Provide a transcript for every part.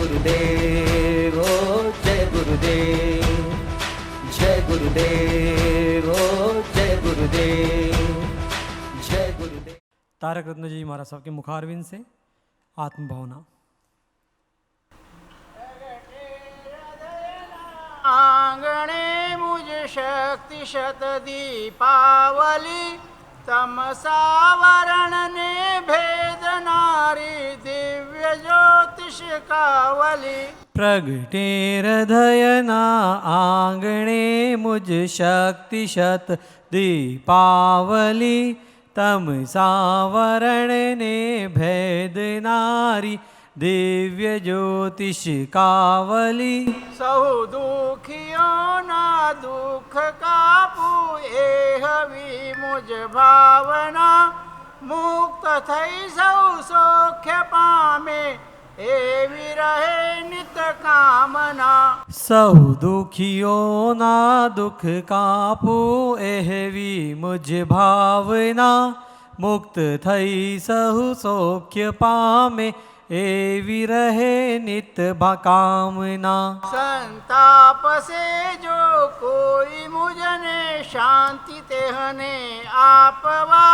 गुरुदेव ओ जय गुरुदेव, जय गुरुदेव ओ जय गुरुदेव, जय गुरुदेव। तारक रत्न जी महाराज साहब के मुखारविंद से आत्मभावना। आंगणे मुझ शक्ति शत दीपावली, तमसावरण ने भेद नारी दिव्य ज्योतिष कावली। प्रगटे हृदयना आंगणे मुझ शक्ति शत दीपावली, तमसावरण ने भेद नारी दिव्य ज्योतिष कावली। सहु दुखियों ना दुख कापू, एहवी मुझ भावना, मुक्त थई सौ सौख्य पामे, एवी रहे नित कामना। सहु दुखियों ना दुख कापू, एहवी मुझ भावना, मुक्त थई सहु सौख्य पामे, एवी रहे नित कामना। संताप से जो कोई मुझने शांति तेहने आपवा,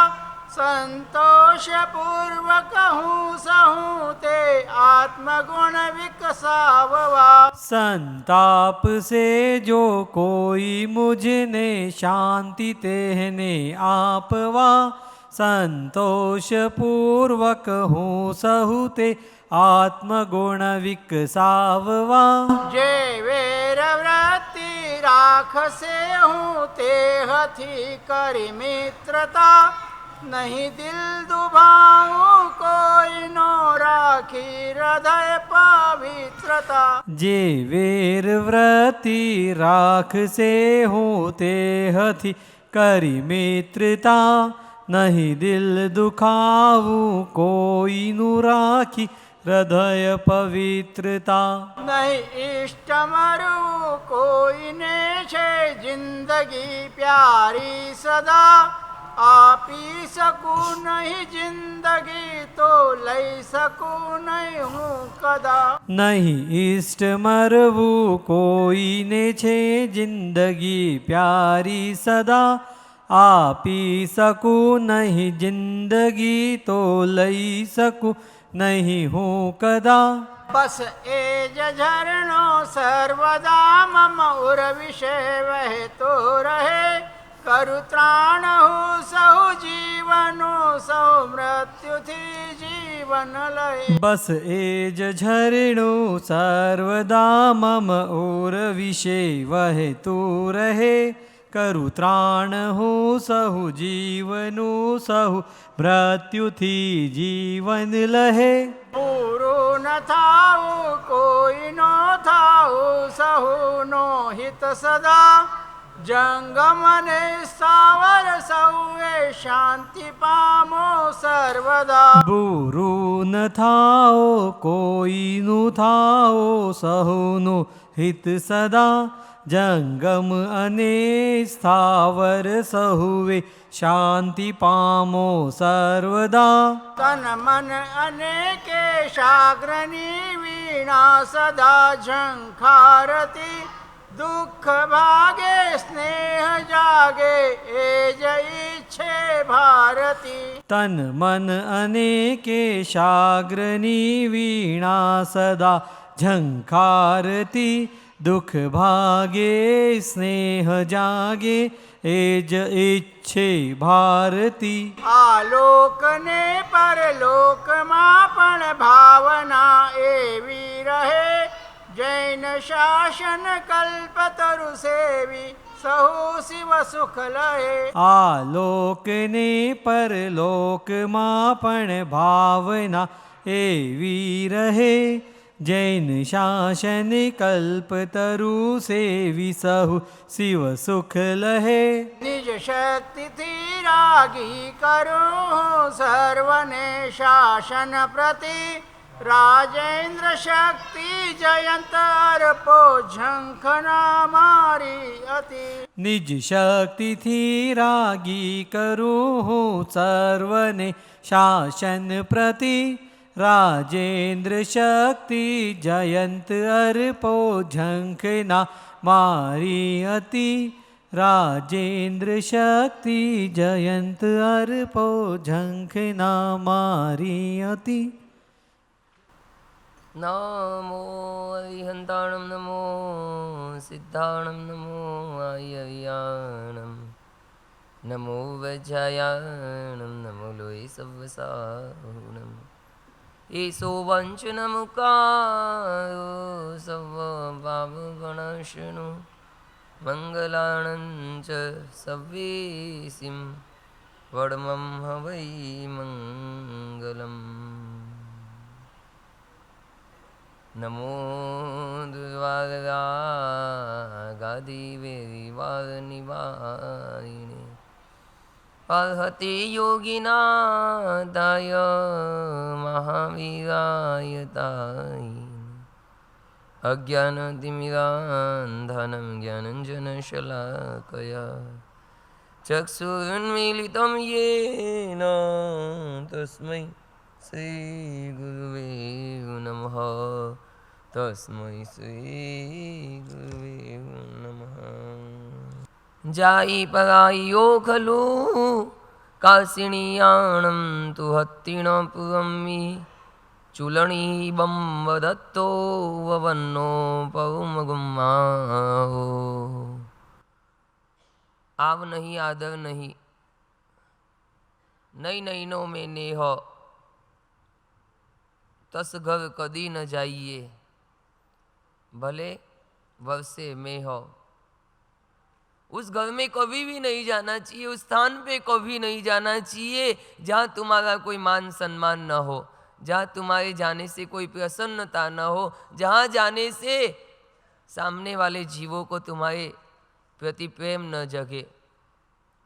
संतोष पूर्वक हूँ सहूँ ते आत्मगुण विकसाववा। संताप से जो कोई मुझने शांति तेहने आपवा, संतोष पूर्वक हूँ सहुते आत्मगुण विकसाववा। जे वेर वृत्ति राख से हूँ ते हथी करी मित्रता, नहीं दिल दुभाऊ कोई नो राखी हृदय पवित्रता। जे वेर वृत्ति राख से होते हथि करी मित्रता, नहीं दिल दुखाऊ कोई नु राखी हृदय पवित्रता। नहीं इष्ट मरु कोई ने छे जिंदगी प्यारी सदा, आपी सकू नहीं जिंदगी तो लई सकू नहीं हूँ कदा। नहीं इष्ट मरवू कोई ने छे जिंदगी प्यारी सदा, आपी सकू नहीं जिंदगी तो लई सकू नहीं हूँ कदा। बस एज झरणो सर्वदा मम उर विषय वह तो रहे, करु त्राण हो सहु जीवनो सहु मृत्यु थी जीवन लय। बस एज झरणो सर्वदा मम और विषय वह तो रहे, करु त्राण हो सहु जीवनु सहु मृत्यु थी जीवन लहे। पूरो न थाओ कोई नो थाओ सहु नो हित सदा, जंगम ने सावर सहुए शांति पामो सर्वदा। बुरु न थाओ कोई नु थाओ सहु नु हित सदा, जंगम अने स्थावर सहुवे शांति पामो सर्वदा। तन मन अनेके शाग्रनी वीणा सदा झंखारती, दुख भागे स्नेह जागे एज इच्छे भारती। तन मन अनेके शाग्रनी वीणा सदा झंकारती, दुख भागे स्नेह जागे एज इच्छे भारती। आलोक ने परलोक मापण भावना एवी रहे, जैन शासन कल्प तरु सेवी सहु शिव सुख लहे। आलोक ने परलोक मापण भावना एवी रहे, जैन शासन कल्प तरु सेवी सहु शिव सुख लहे। निज शक्ति थी रागी करो सर्वने शासन प्रति, राजेंद्र शक्ति जयंत अर्पो झंखना मारी अति। निज शक्ति थी रागी करूँ सर्वने शासन प्रति, राजेंद्र शक्ति जयंत अर्पो झंखना मारी अति राजेंद्र शक्ति जयंत अर्पो झंखना मारी अति नमो अरिहंताणं नमो सिद्धाणं नमो आयर्याणं नमो वज्रायाणं नमो लोये सव्वसाहुणम् एषो वञ्चनमुकारो सर्वभावगणशृणु मङ्गलाणं च सव्येसिं वडमं हवै मङ्गलम् नमो दुर्वागादिवेरिवारनिवारिणे अर्हते योगिनादाय महावीराय तायिने अज्ञानतिमिरान्धनं ज्ञानञ्जनशलाकया चक्षुरुन्मीलितं येन तस्मै श्रीगुरुवे नमः तस्मै श्रीगुरुवे नमः जायि परायो खलु काशिणीयाणं तु हत्तिणपुरं मे चूलनीबं वदत्तो ववन्नो पवमगुम्माहो आव नहीं आदर नहीं नई नैनो में नेह तस घर कदी न जाइए भले वर्षे में हो उस घर में कभी भी नहीं जाना चाहिए, उस स्थान पे कभी नहीं जाना चाहिए जहाँ तुम्हारा कोई मान सम्मान न हो, जहाँ तुम्हारे जाने से कोई प्रसन्नता न हो, जहाँ जाने से सामने वाले जीवों को तुम्हारे प्रति प्रेम न जगे।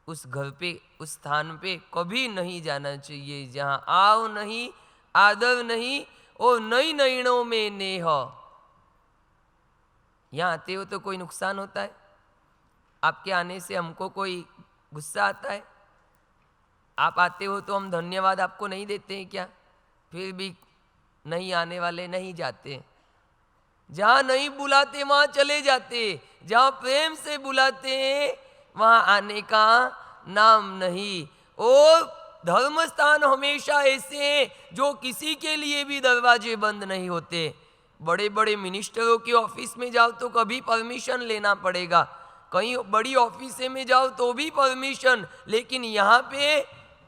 उस घर पे उस स्थान पे कभी नहीं जाना चाहिए जहाँ आओ नहीं आदर नहीं और नई नैणों में नेह। यहाँ आते हो तो कोई नुकसान होता है? आपके आने से हमको कोई गुस्सा आता है? आप आते हो तो हम धन्यवाद आपको नहीं देते हैं क्या? फिर भी नहीं आने वाले नहीं जाते। जहाँ नहीं बुलाते वहाँ चले जाते, जहाँ प्रेम से बुलाते हैं वहाँ आने का नाम नहीं। और धर्म स्थान हमेशा ऐसे हैं जो किसी के लिए भी दरवाजे बंद नहीं होते। बड़े बड़े मिनिस्टरों के ऑफिस में जाओ तो कभी परमिशन लेना पड़ेगा, कहीं बड़ी ऑफिस में जाओ तो भी परमिशन, लेकिन यहाँ पे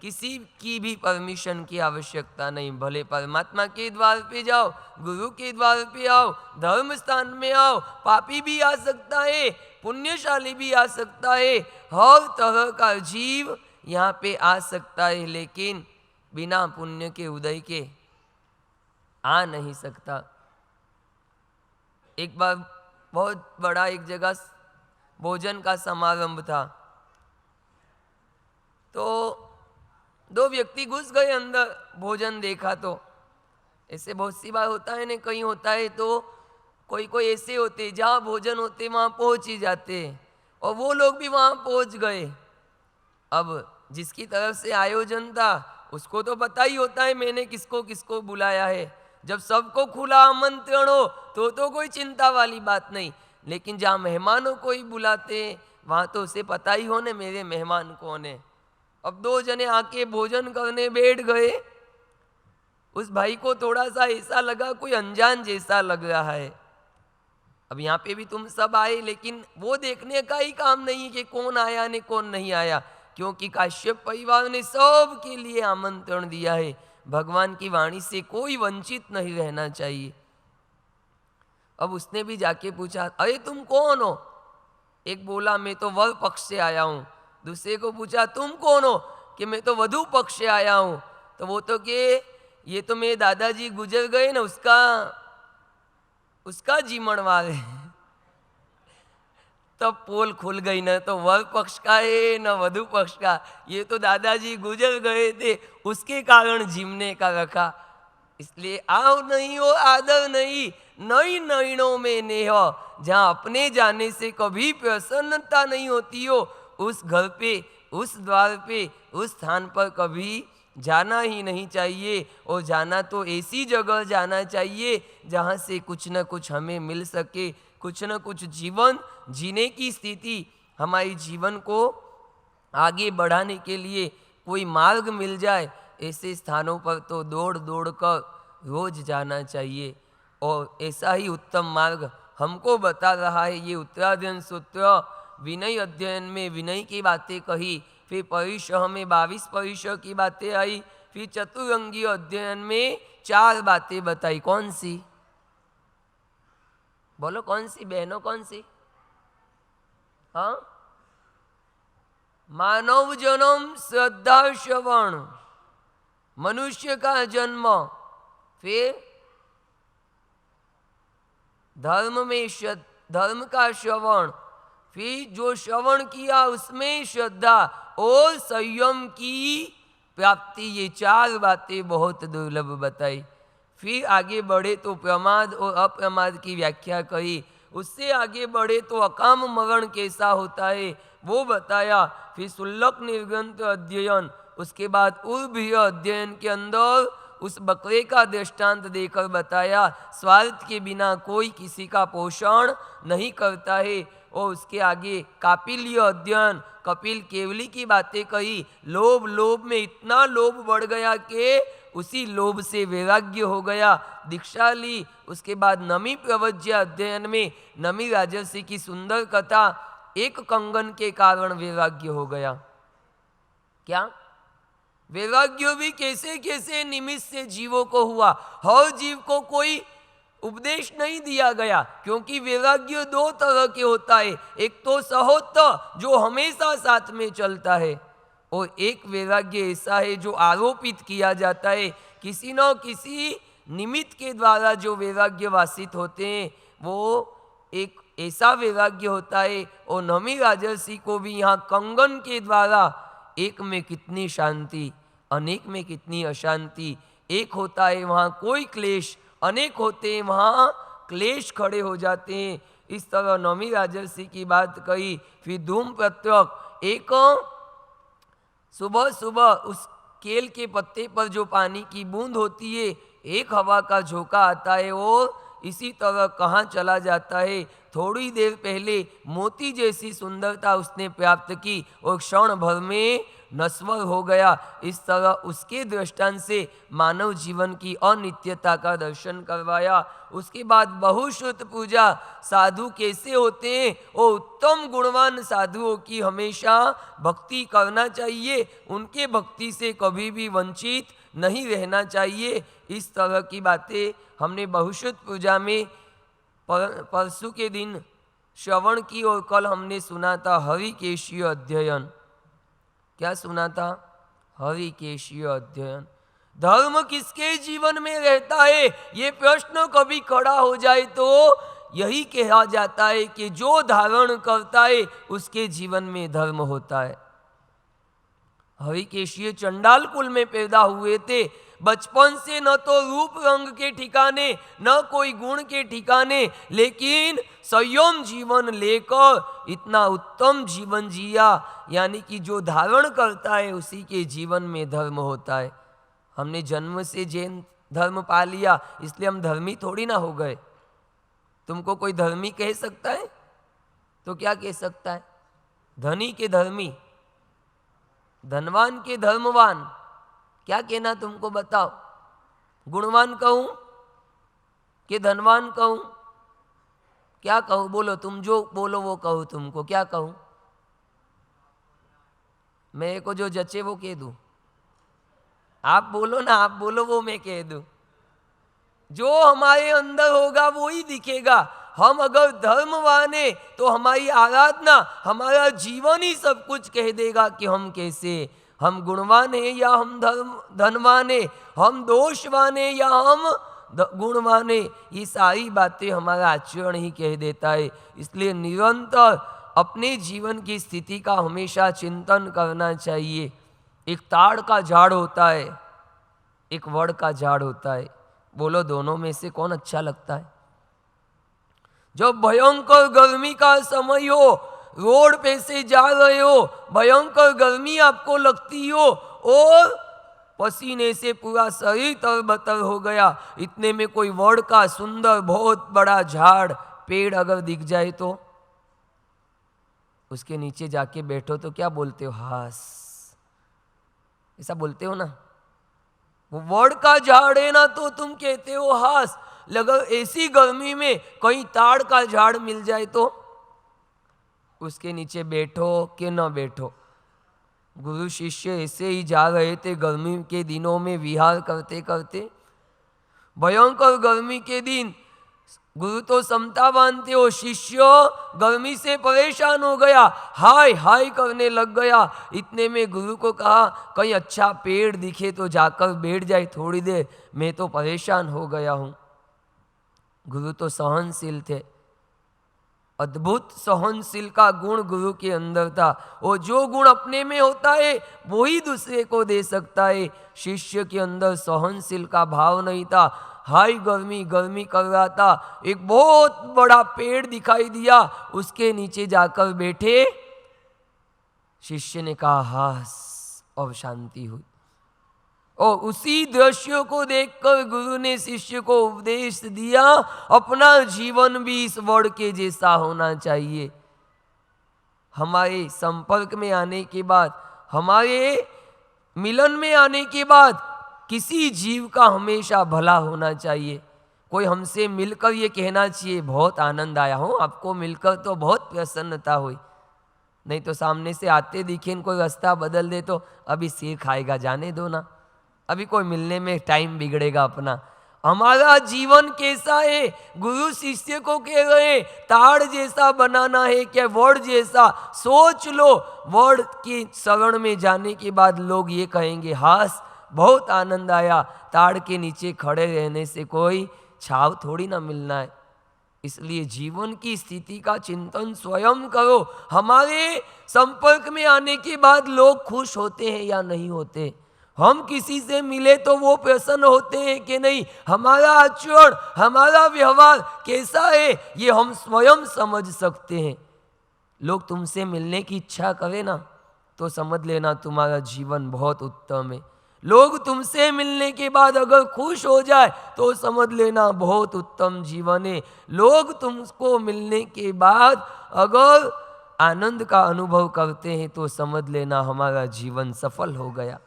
किसी की भी परमिशन की आवश्यकता नहीं। भले परमात्मा के द्वार पे जाओ, गुरु के द्वार पे आओ, धर्म स्थान में आओ, पापी भी आ सकता है, पुण्यशाली भी आ सकता है, हर तरह का जीव यहाँ पे आ सकता है, लेकिन बिना पुण्य के उदय के आ नहीं सकता। एक बार बहुत बड़ा एक जगह भोजन का समारंभ था, तो दो व्यक्ति घुस गए अंदर। भोजन देखा तो ऐसे बहुत सी बार होता है ना, कहीं होता है तो कोई कोई ऐसे होते जहाँ भोजन होते वहाँ पहुँच ही जाते, और वो लोग भी वहाँ पहुँच गए। अब जिसकी तरफ से आयोजन था उसको तो पता ही होता है मैंने किसको किसको बुलाया है। जब सबको खुला आमंत्रण हो तो कोई चिंता वाली बात नहीं, लेकिन जहाँ मेहमानों को ही बुलाते वहाँ तो उसे पता ही हो ना मेरे मेहमान कौन है। अब दो जने आके भोजन करने बैठ गए। उस भाई को थोड़ा सा ऐसा लगा कोई अनजान जैसा लग रहा है। अब यहाँ पे भी तुम सब आए, लेकिन वो देखने का ही काम नहीं कि कौन आया ने कौन नहीं आया, क्योंकि काश्यप परिवार ने सब के लिए आमंत्रण दिया है। भगवान की वाणी से कोई वंचित नहीं रहना चाहिए। अब उसने भी जाके पूछा, अरे तुम कौन हो? एक बोला मैं तो वर पक्ष से आया हूँ। दूसरे को पूछा तुम कौन हो? कि मैं तो वधू पक्ष से आया हूँ। तो वो तो कि ये तो मेरे दादाजी गुजर गए ना, उसका जी मणवार है। तब पोल खुल गई, न तो वर पक्ष का है न वधू पक्ष का, ये तो दादाजी गुजर गए थे उसके कारण जिमने का रखा। इसलिए आओ नहीं हो आदर नहीं, नई नैणों में नेह। जहाँ अपने जाने से कभी प्रसन्नता नहीं होती हो, उस घर पे, उस द्वार पे, उस स्थान पर कभी जाना ही नहीं चाहिए, और जाना तो ऐसी जगह जाना चाहिए जहाँ से कुछ न कुछ हमें मिल सके, कुछ न कुछ जीवन जीने की स्थिति, हमारे जीवन को आगे बढ़ाने के लिए कोई मार्ग मिल जाए, ऐसे स्थानों पर तो दौड़ दौड़ कर रोज जाना चाहिए। और ऐसा ही उत्तम मार्ग हमको बता रहा है ये उत्तराध्ययन सूत्र। विनय अध्ययन में विनय की बातें कही, फिर परिशह में 22 परिशह की बातें आई, फिर चतुरंगी अध्ययन में 4 बातें बताई। कौन सी? बोलो कौन सी बहनों, कौन सी? हाँ, मानव जन्म, श्रद्धा श्रवण, मनुष्य का जन्म, फिर धर्म का श्रवण, फिर जो श्रवण किया उसमें श्रद्धा और संयम की प्राप्ति। ये 4 बातें बहुत दुर्लभ बताई। फिर आगे बढ़े तो प्रमाद और अप्रमाद की व्याख्या कही, उससे आगे बढ़े तो अकाम मरण कैसा होता है वो बताया। फिर सुल्लक निर्ग्रंथ अध्ययन, उसके बाद उर्भिय अध्ययन के अंदर उस बकरे का दृष्टांत देकर बताया स्वार्थ के बिना कोई किसी का पोषण नहीं करता है। और उसके आगे कापिलीय अध्ययन, कपिल केवली की बातें कही। लोभ में इतना लोभ बढ़ गया कि उसी लोभ से वैराग्य हो गया, दीक्षा ली। उसके बाद नमी प्रवज्य अध्ययन में नमी राजर्षि की सुंदर कथा, एक कंगन के कारण वैराग्य हो गया। क्या वैराग्य भी कैसे कैसे निमित्त से जीवों को हुआ, हर जीव को कोई उपदेश नहीं दिया गया, क्योंकि वैराग्य 2 तरह के होता है। एक तो सहोत्त जो हमेशा साथ में चलता है, और एक वैराग्य ऐसा है जो आरोपित किया जाता है, किसी न किसी निमित्त के द्वारा जो वैराग्य वासित होते हैं वो एक ऐसा वैराग्य होता है। और नमी राजर्षि को भी यहाँ कंगन के द्वारा एक में कितनी शांति, अनेक में कितनी अशांति, एक होता है वहाँ कोई क्लेश, अनेक होते हैं वहाँ क्लेश खड़े हो जाते हैं। इस तरह नमी राजर्षि की बात कही। फिर धूम प्रत्यक, एक सुबह सुबह उस केल के पत्ते पर जो पानी की बूंद होती है, एक हवा का झोंका आता है और इसी तरह कहाँ चला जाता है। थोड़ी देर पहले मोती जैसी सुंदरता उसने प्राप्त की और क्षण भर में नश्वर हो गया। इस तरह उसके दृष्टांत से मानव जीवन की अनित्यता का दर्शन करवाया। उसके बाद बहुश्रुत पूजा, साधु कैसे होते हैं और उत्तम गुणवान साधुओं की हमेशा भक्ति करना चाहिए, उनके भक्ति से कभी भी वंचित नहीं रहना चाहिए। इस तरह की बातें हमने बहुश्रुत पूजा में परसों के दिन श्रवण की, और कल हमने सुना था हरिकेशीय अध्ययन। क्या सुना था? हरिकेशीय अध्ययन। धर्म किसके जीवन में रहता है, ये प्रश्न कभी खड़ा हो जाए तो यही कहा जाता है कि जो धारण करता है उसके जीवन में धर्म होता है। हरिकेशीय चंडाल कुल में पैदा हुए थे। बचपन से न तो रूप रंग के ठिकाने, न कोई गुण के ठिकाने, लेकिन संयम जीवन लेकर इतना उत्तम जीवन जिया। यानी कि जो धारण करता है उसी के जीवन में धर्म होता है। हमने जन्म से जैन धर्म पा लिया इसलिए हम धर्मी थोड़ी ना हो गए। तुमको कोई धर्मी कह सकता है? तो क्या कह सकता है? धनी के धर्मी, धनवान के धर्मवान, क्या कहना तुमको बताओ? गुणवान कहूं कि धनवान कहूं? क्या कहूं? बोलो, तुम जो बोलो वो कहूं। तुमको क्या कहूं? मैं को जो जचे वो कह दूं? आप बोलो ना, आप बोलो वो मैं कह दूं। जो हमारे अंदर होगा वो ही दिखेगा। हम अगर धर्मवान है तो हमारी आराधना, हमारा जीवन ही सब कुछ कह देगा कि हम कैसे, हम गुणवान है या हम धनवान है, हम दोषवान है या हम गुणवान है। ये सारी बातें हमारा आचरण ही कह देता है। इसलिए निरंतर अपने जीवन की स्थिति का हमेशा चिंतन करना चाहिए। एक ताड़ का झाड़ होता है, एक वड़ का झाड़ होता है। बोलो दोनों में से कौन अच्छा लगता है? जब भयंकर गर्मी का समय हो, रोड पे से जा रहे हो, भयंकर गर्मी आपको लगती हो और पसीने से पूरा शरीर तरबतर हो गया। इतने में कोई वड़ का सुंदर बहुत बड़ा झाड़ पेड़ अगर दिख जाए तो उसके नीचे जाके बैठो तो क्या बोलते हो? हास, ऐसा बोलते हो ना। वो वड़ का झाड़ है ना तो तुम कहते हो हास। लगा ऐसी गर्मी में कहीं ताड़ का झाड़ मिल जाए तो उसके नीचे बैठो कि न बैठो। गुरु शिष्य ऐसे ही जा रहे थे गर्मी के दिनों में विहार करते करते। भयंकर गर्मी के दिन, गुरु तो समता बांधते हो, शिष्य गर्मी से परेशान हो गया, हाय हाय करने लग गया। इतने में गुरु को कहा कहीं अच्छा पेड़ दिखे तो जाकर बैठ जाए थोड़ी देर, मैं तो परेशान हो गया हूँ। गुरु तो सहनशील थे, अद्भुत सहनशील का गुण गुरु के अंदर था। वो जो गुण अपने में होता है वो ही दूसरे को दे सकता है। शिष्य के अंदर सहनशील का भाव नहीं था। हाय गर्मी गर्मी कर रहा था, एक बहुत बड़ा पेड़ दिखाई दिया, उसके नीचे जाकर बैठे। शिष्य ने कहा हास, और शांति हुई। और उसी दृश्य को देखकर गुरु ने शिष्य को उपदेश दिया, अपना जीवन भी इस वड़ के जैसा होना चाहिए। हमारे संपर्क में आने के बाद, हमारे मिलन में आने के बाद किसी जीव का हमेशा भला होना चाहिए। कोई हमसे मिलकर ये कहना चाहिए बहुत आनंद आया हो, आपको मिलकर तो बहुत प्रसन्नता हुई। नहीं तो सामने से आते दिखे कोई रास्ता बदल दे तो अभी सिर खाएगा, जाने दो ना, अभी कोई मिलने में टाइम बिगड़ेगा अपना। हमारा जीवन कैसा है? गुरु शिष्य को कह रहे ताड़ जैसा बनाना है क्या वड़ जैसा? सोच लो, वड़ की शरण में जाने के बाद लोग ये कहेंगे हास बहुत आनंद आया, ताड़ के नीचे खड़े रहने से कोई छाव थोड़ी ना मिलना है। इसलिए जीवन की स्थिति का चिंतन स्वयं करो। हमारे संपर्क में आने के बाद लोग खुश होते हैं या नहीं होते? हम किसी से मिले तो वो प्रसन्न होते हैं कि नहीं? हमारा आचरण, हमारा व्यवहार कैसा है ये हम स्वयं समझ सकते हैं। लोग तुमसे मिलने की इच्छा करें ना तो समझ लेना तुम्हारा जीवन बहुत उत्तम है। लोग तुमसे मिलने के बाद अगर खुश हो जाए तो समझ लेना बहुत उत्तम जीवन है। लोग तुमको मिलने के बाद अगर आनंद का अनुभव करते हैं तो समझ लेना हमारा जीवन सफल हो गया।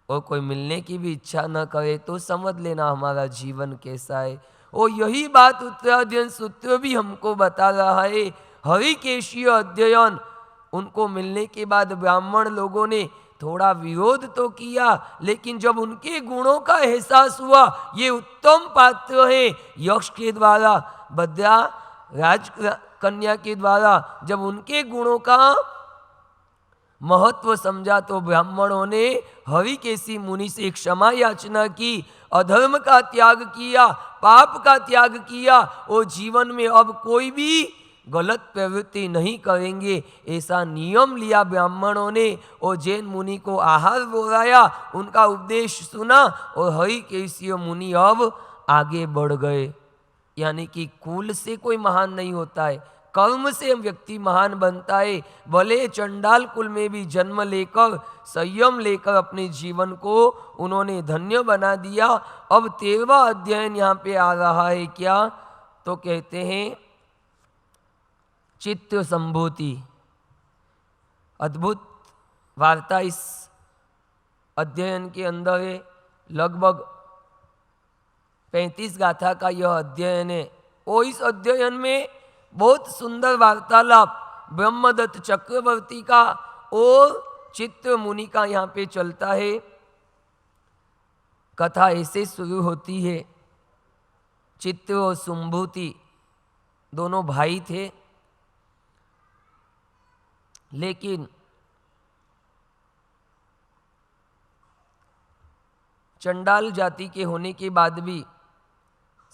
और कोई मिलने की भी इच्छा न करे तो समझ लेना हमारा जीवन कैसा है। और यही बात उत्तराध्ययन सूत्र भी हमको बता रहा है। हरिकेशीय अध्ययन, उनको मिलने के बाद ब्राह्मण लोगों ने थोड़ा विरोध तो किया, लेकिन जब उनके गुणों का एहसास हुआ ये उत्तम पात्र है, यक्ष के द्वारा, भद्रा राज कन्या के द्वारा जब उनके गुणों का महत्व समझा तो ब्राह्मणों ने हरिकेशी मुनि से क्षमा याचना की, अधर्म का त्याग किया, पाप का त्याग किया और जीवन में अब कोई भी गलत प्रवृत्ति नहीं करेंगे ऐसा नियम लिया ब्राह्मणों ने। और जैन मुनि को आहार बोलाया, उनका उपदेश सुना और हरिकेशीय मुनि अब आगे बढ़ गए। यानी कि कुल से कोई महान नहीं होता है, कर्म से व्यक्ति महान बनता है। भले चंडाल कुल में भी जन्म लेकर संयम लेकर अपने जीवन को उन्होंने धन्य बना दिया। अब 13वां अध्ययन यहाँ पे आ रहा है क्या? तो कहते हैं चित्त संभूति। अद्भुत वार्ता इस अध्ययन के अंदर है। लगभग 35 गाथा का यह अध्ययन है। और इस अध्ययन में बहुत सुंदर वार्तालाप ब्रह्मदत्त चक्रवर्ती का और चित्र मुनि का यहाँ पे चलता है। कथा ऐसे शुरू होती है। चित्र और संभूति दोनों भाई थे, लेकिन चंडाल जाति के होने के बाद भी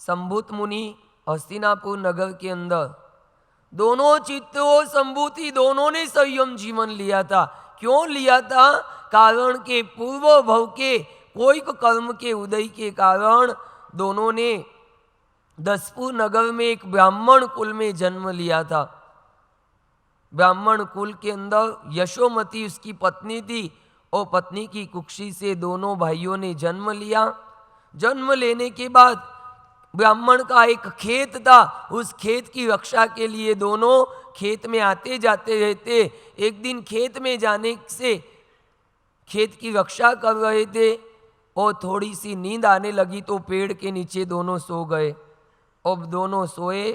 संभूत मुनि हस्तिनापुर नगर के अंदर दोनों चित्त और संभूति दोनों ने संयम जीवन लिया था। क्यों लिया था? कारण के पूर्व भव के कोई कर्म के उदय के कारण दोनों ने दसपुर नगर में एक ब्राह्मण कुल में जन्म लिया था। ब्राह्मण कुल के अंदर यशोमती उसकी पत्नी थी और पत्नी की कुक्षी से दोनों भाइयों ने जन्म लिया। जन्म लेने के बाद ब्राह्मण का एक खेत था, उस खेत की रक्षा के लिए दोनों खेत में आते जाते रहते। एक दिन खेत में जाने से खेत की रक्षा कर रहे थे और थोड़ी सी नींद आने लगी तो पेड़ के नीचे दोनों सो गए। अब दोनों सोए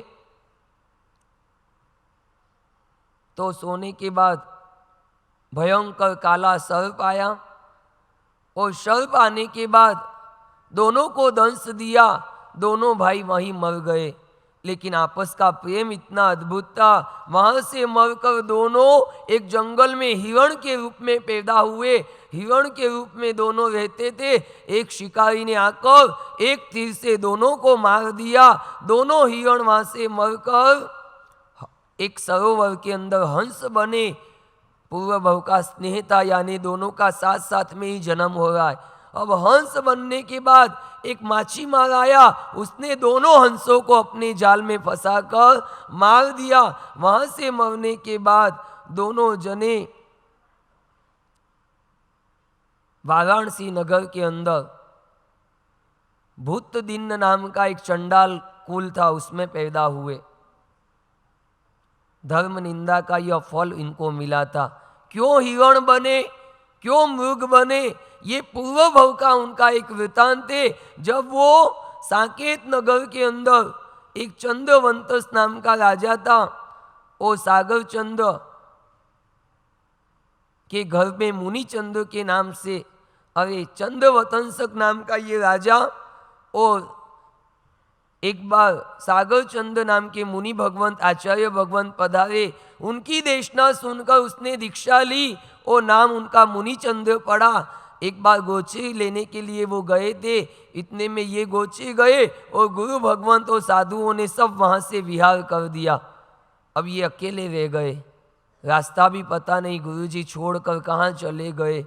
तो सोने के बाद भयंकर काला सर्प आया और सर्प आने के बाद दोनों को दंश दिया। दोनों भाई वहीं मर गए, लेकिन आपस का प्रेम इतना अद्भुत था। वहां से मरकर दोनों एक जंगल में हिरण के रूप में पैदा हुए। हिरण के रूप में दोनों रहते थे। एक शिकारी ने आकर एक तीर से दोनों को मार दिया। दोनों हिरण वहां से मरकर एक सरोवर के अंदर हंस बने। पूर्व भव का स्नेह था, यानी दोनों का साथ साथ में ही जन्म हो रहा है। अब हंस बनने के बाद एक माछी मार आया, उसने दोनों हंसों को अपने जाल में फंसाकर मार दिया। वहां से मरने के बाद दोनों जने वाराणसी नगर के अंदर भूत दिन नाम का एक चंडाल कुल था, उसमें पैदा हुए। धर्म निंदा का यह फल इनको मिला था। क्यों हिरण बने, क्यों मृग बने, ये पूर्व भव का उनका एक वृतांत है। जब वो साकेत नगर के अंदर एक चंद्रवंतस नाम का राजा था, वो सागर चंद्र के घर में मुनि चंद्र के नाम से, अरे चंद्रवतंसक नाम का ये राजा, और एक बार सागर चंद्र नाम के मुनि भगवंत आचार्य भगवंत पधारे। उनकी देशना सुनकर उसने दीक्षा ली और नाम उनका मुनि चंद्र पड़ा। एक बार गोचरी लेने के लिए वो गए थे, इतने में ये गोचरी गए और गुरु भगवंत और साधुओं ने सब वहाँ से विहार कर दिया। अब ये अकेले रह गए, रास्ता भी पता नहीं, गुरुजी छोड़कर कहाँ चले गए।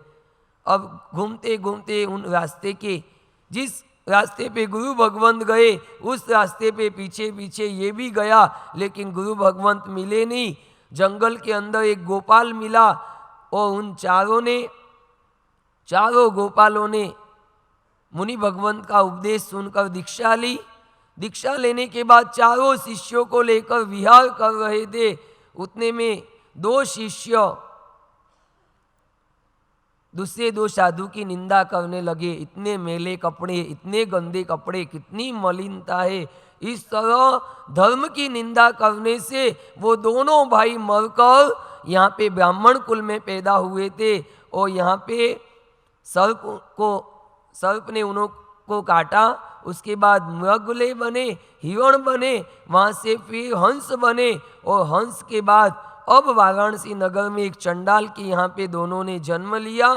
अब घूमते घूमते उन रास्ते के, जिस रास्ते पे गुरु भगवंत गए उस रास्ते पे पीछे पीछे ये भी गया, लेकिन गुरु भगवंत मिले नहीं। जंगल के अंदर एक गोपाल मिला और उन चारों गोपालों ने मुनि भगवंत का उपदेश सुनकर दीक्षा ली। दीक्षा लेने के बाद चारों शिष्यों को लेकर विहार कर रहे थे। उतने में दो शिष्य दूसरे दो साधु की निंदा करने लगे। इतने मैले कपड़े, इतने गंदे कपड़े, कितनी मलिनता है। इस तरह धर्म की निंदा करने से वो दोनों भाई मरकर यहाँ पे ब्राह्मण कुल में पैदा हुए थे। और यहाँ पे सर्प ने उन्हों को काटा। उसके बाद मृगले बने, हिरण बने, वहाँ से फिर हंस बने और हंस के बाद अब वाराणसी नगर में एक चंडाल के यहाँ पे दोनों ने जन्म लिया।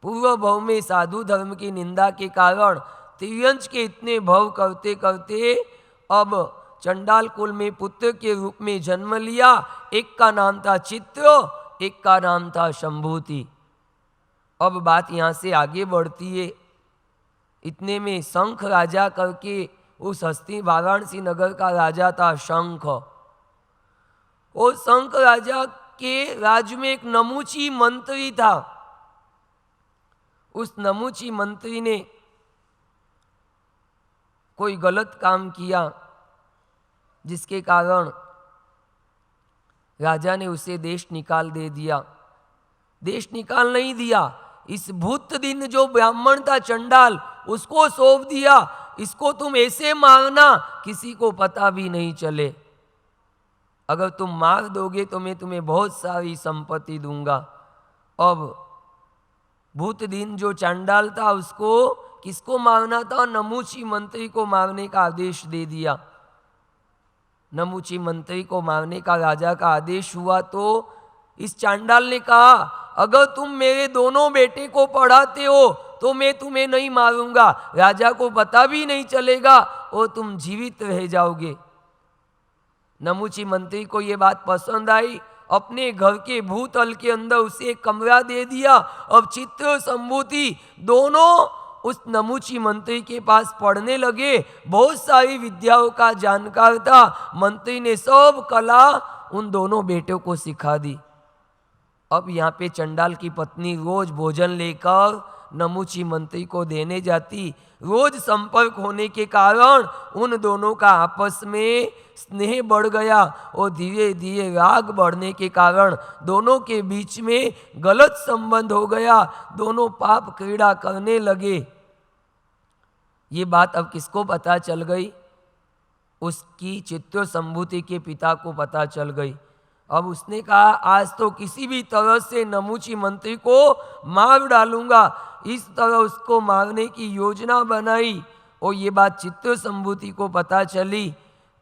पूर्व भव में साधु धर्म की निंदा के कारण त्रियंश के इतने भव करते करते अब चंडाल कुल में पुत्र के रूप में जन्म लिया। एक का नाम था चित्र, एक का नाम था शंभूति। अब बात यहाँ से आगे बढ़ती है। इतने में शंख राजा करके उस हस्ती वाराणसी नगर का राजा था शंख। और शंख राजा के राज्य में एक नमूची मंत्री था। उस नमूची मंत्री ने कोई गलत काम किया, जिसके कारण राजा ने उसे देश निकाल दे दिया। देश निकाल नहीं दिया, इस भूत दिन जो ब्राह्मण था चंडाल, उसको सौंप दिया, इसको तुम ऐसे मारना किसी को पता भी नहीं चले। अगर तुम मार दोगे तो मैं तुम्हें बहुत सारी संपत्ति दूंगा। अब भूत दिन जो चंडाल था उसको किसको मारना था? नमूची मंत्री को मारने का आदेश दे दिया। नमूची मंत्री को मारने का राजा का आदेश हुआ तो इस चांडाल ने कहा, अगर तुम मेरे दोनों बेटे को पढ़ाते हो तो मैं तुम्हें नहीं मारूंगा, राजा को पता भी नहीं चलेगा और तुम जीवित रह जाओगे। नमूची मंत्री को ये बात पसंद आई। अपने घर के भूतल के अंदर उसे एक कमरा दे दिया। अब चित्र संभूति दोनों उस नमूची मंत्री के पास पढ़ने लगे। बहुत सारी विद्याओं का जानकार था। मंत्री ने सब कला उन दोनों बेटों को सिखा दी। अब यहाँ पे चंडाल की पत्नी रोज भोजन लेकर नमुची मंत्री को देने जाती। रोज संपर्क होने के कारण उन दोनों का आपस में स्नेह बढ़ गया और धीरे धीरे राग बढ़ने के कारण दोनों के बीच में गलत संबंध हो गया। दोनों पाप क्रीड़ा करने लगे। ये बात अब किसको पता चल गई? उसकी चित्त संभूति के पिता को पता चल गई। अब उसने कहा आज तो किसी भी तरह से नमुची मंत्री को मार डालूंगा। इस तरह उसको मारने की योजना बनाई और ये बात चित्त संभूति को पता चली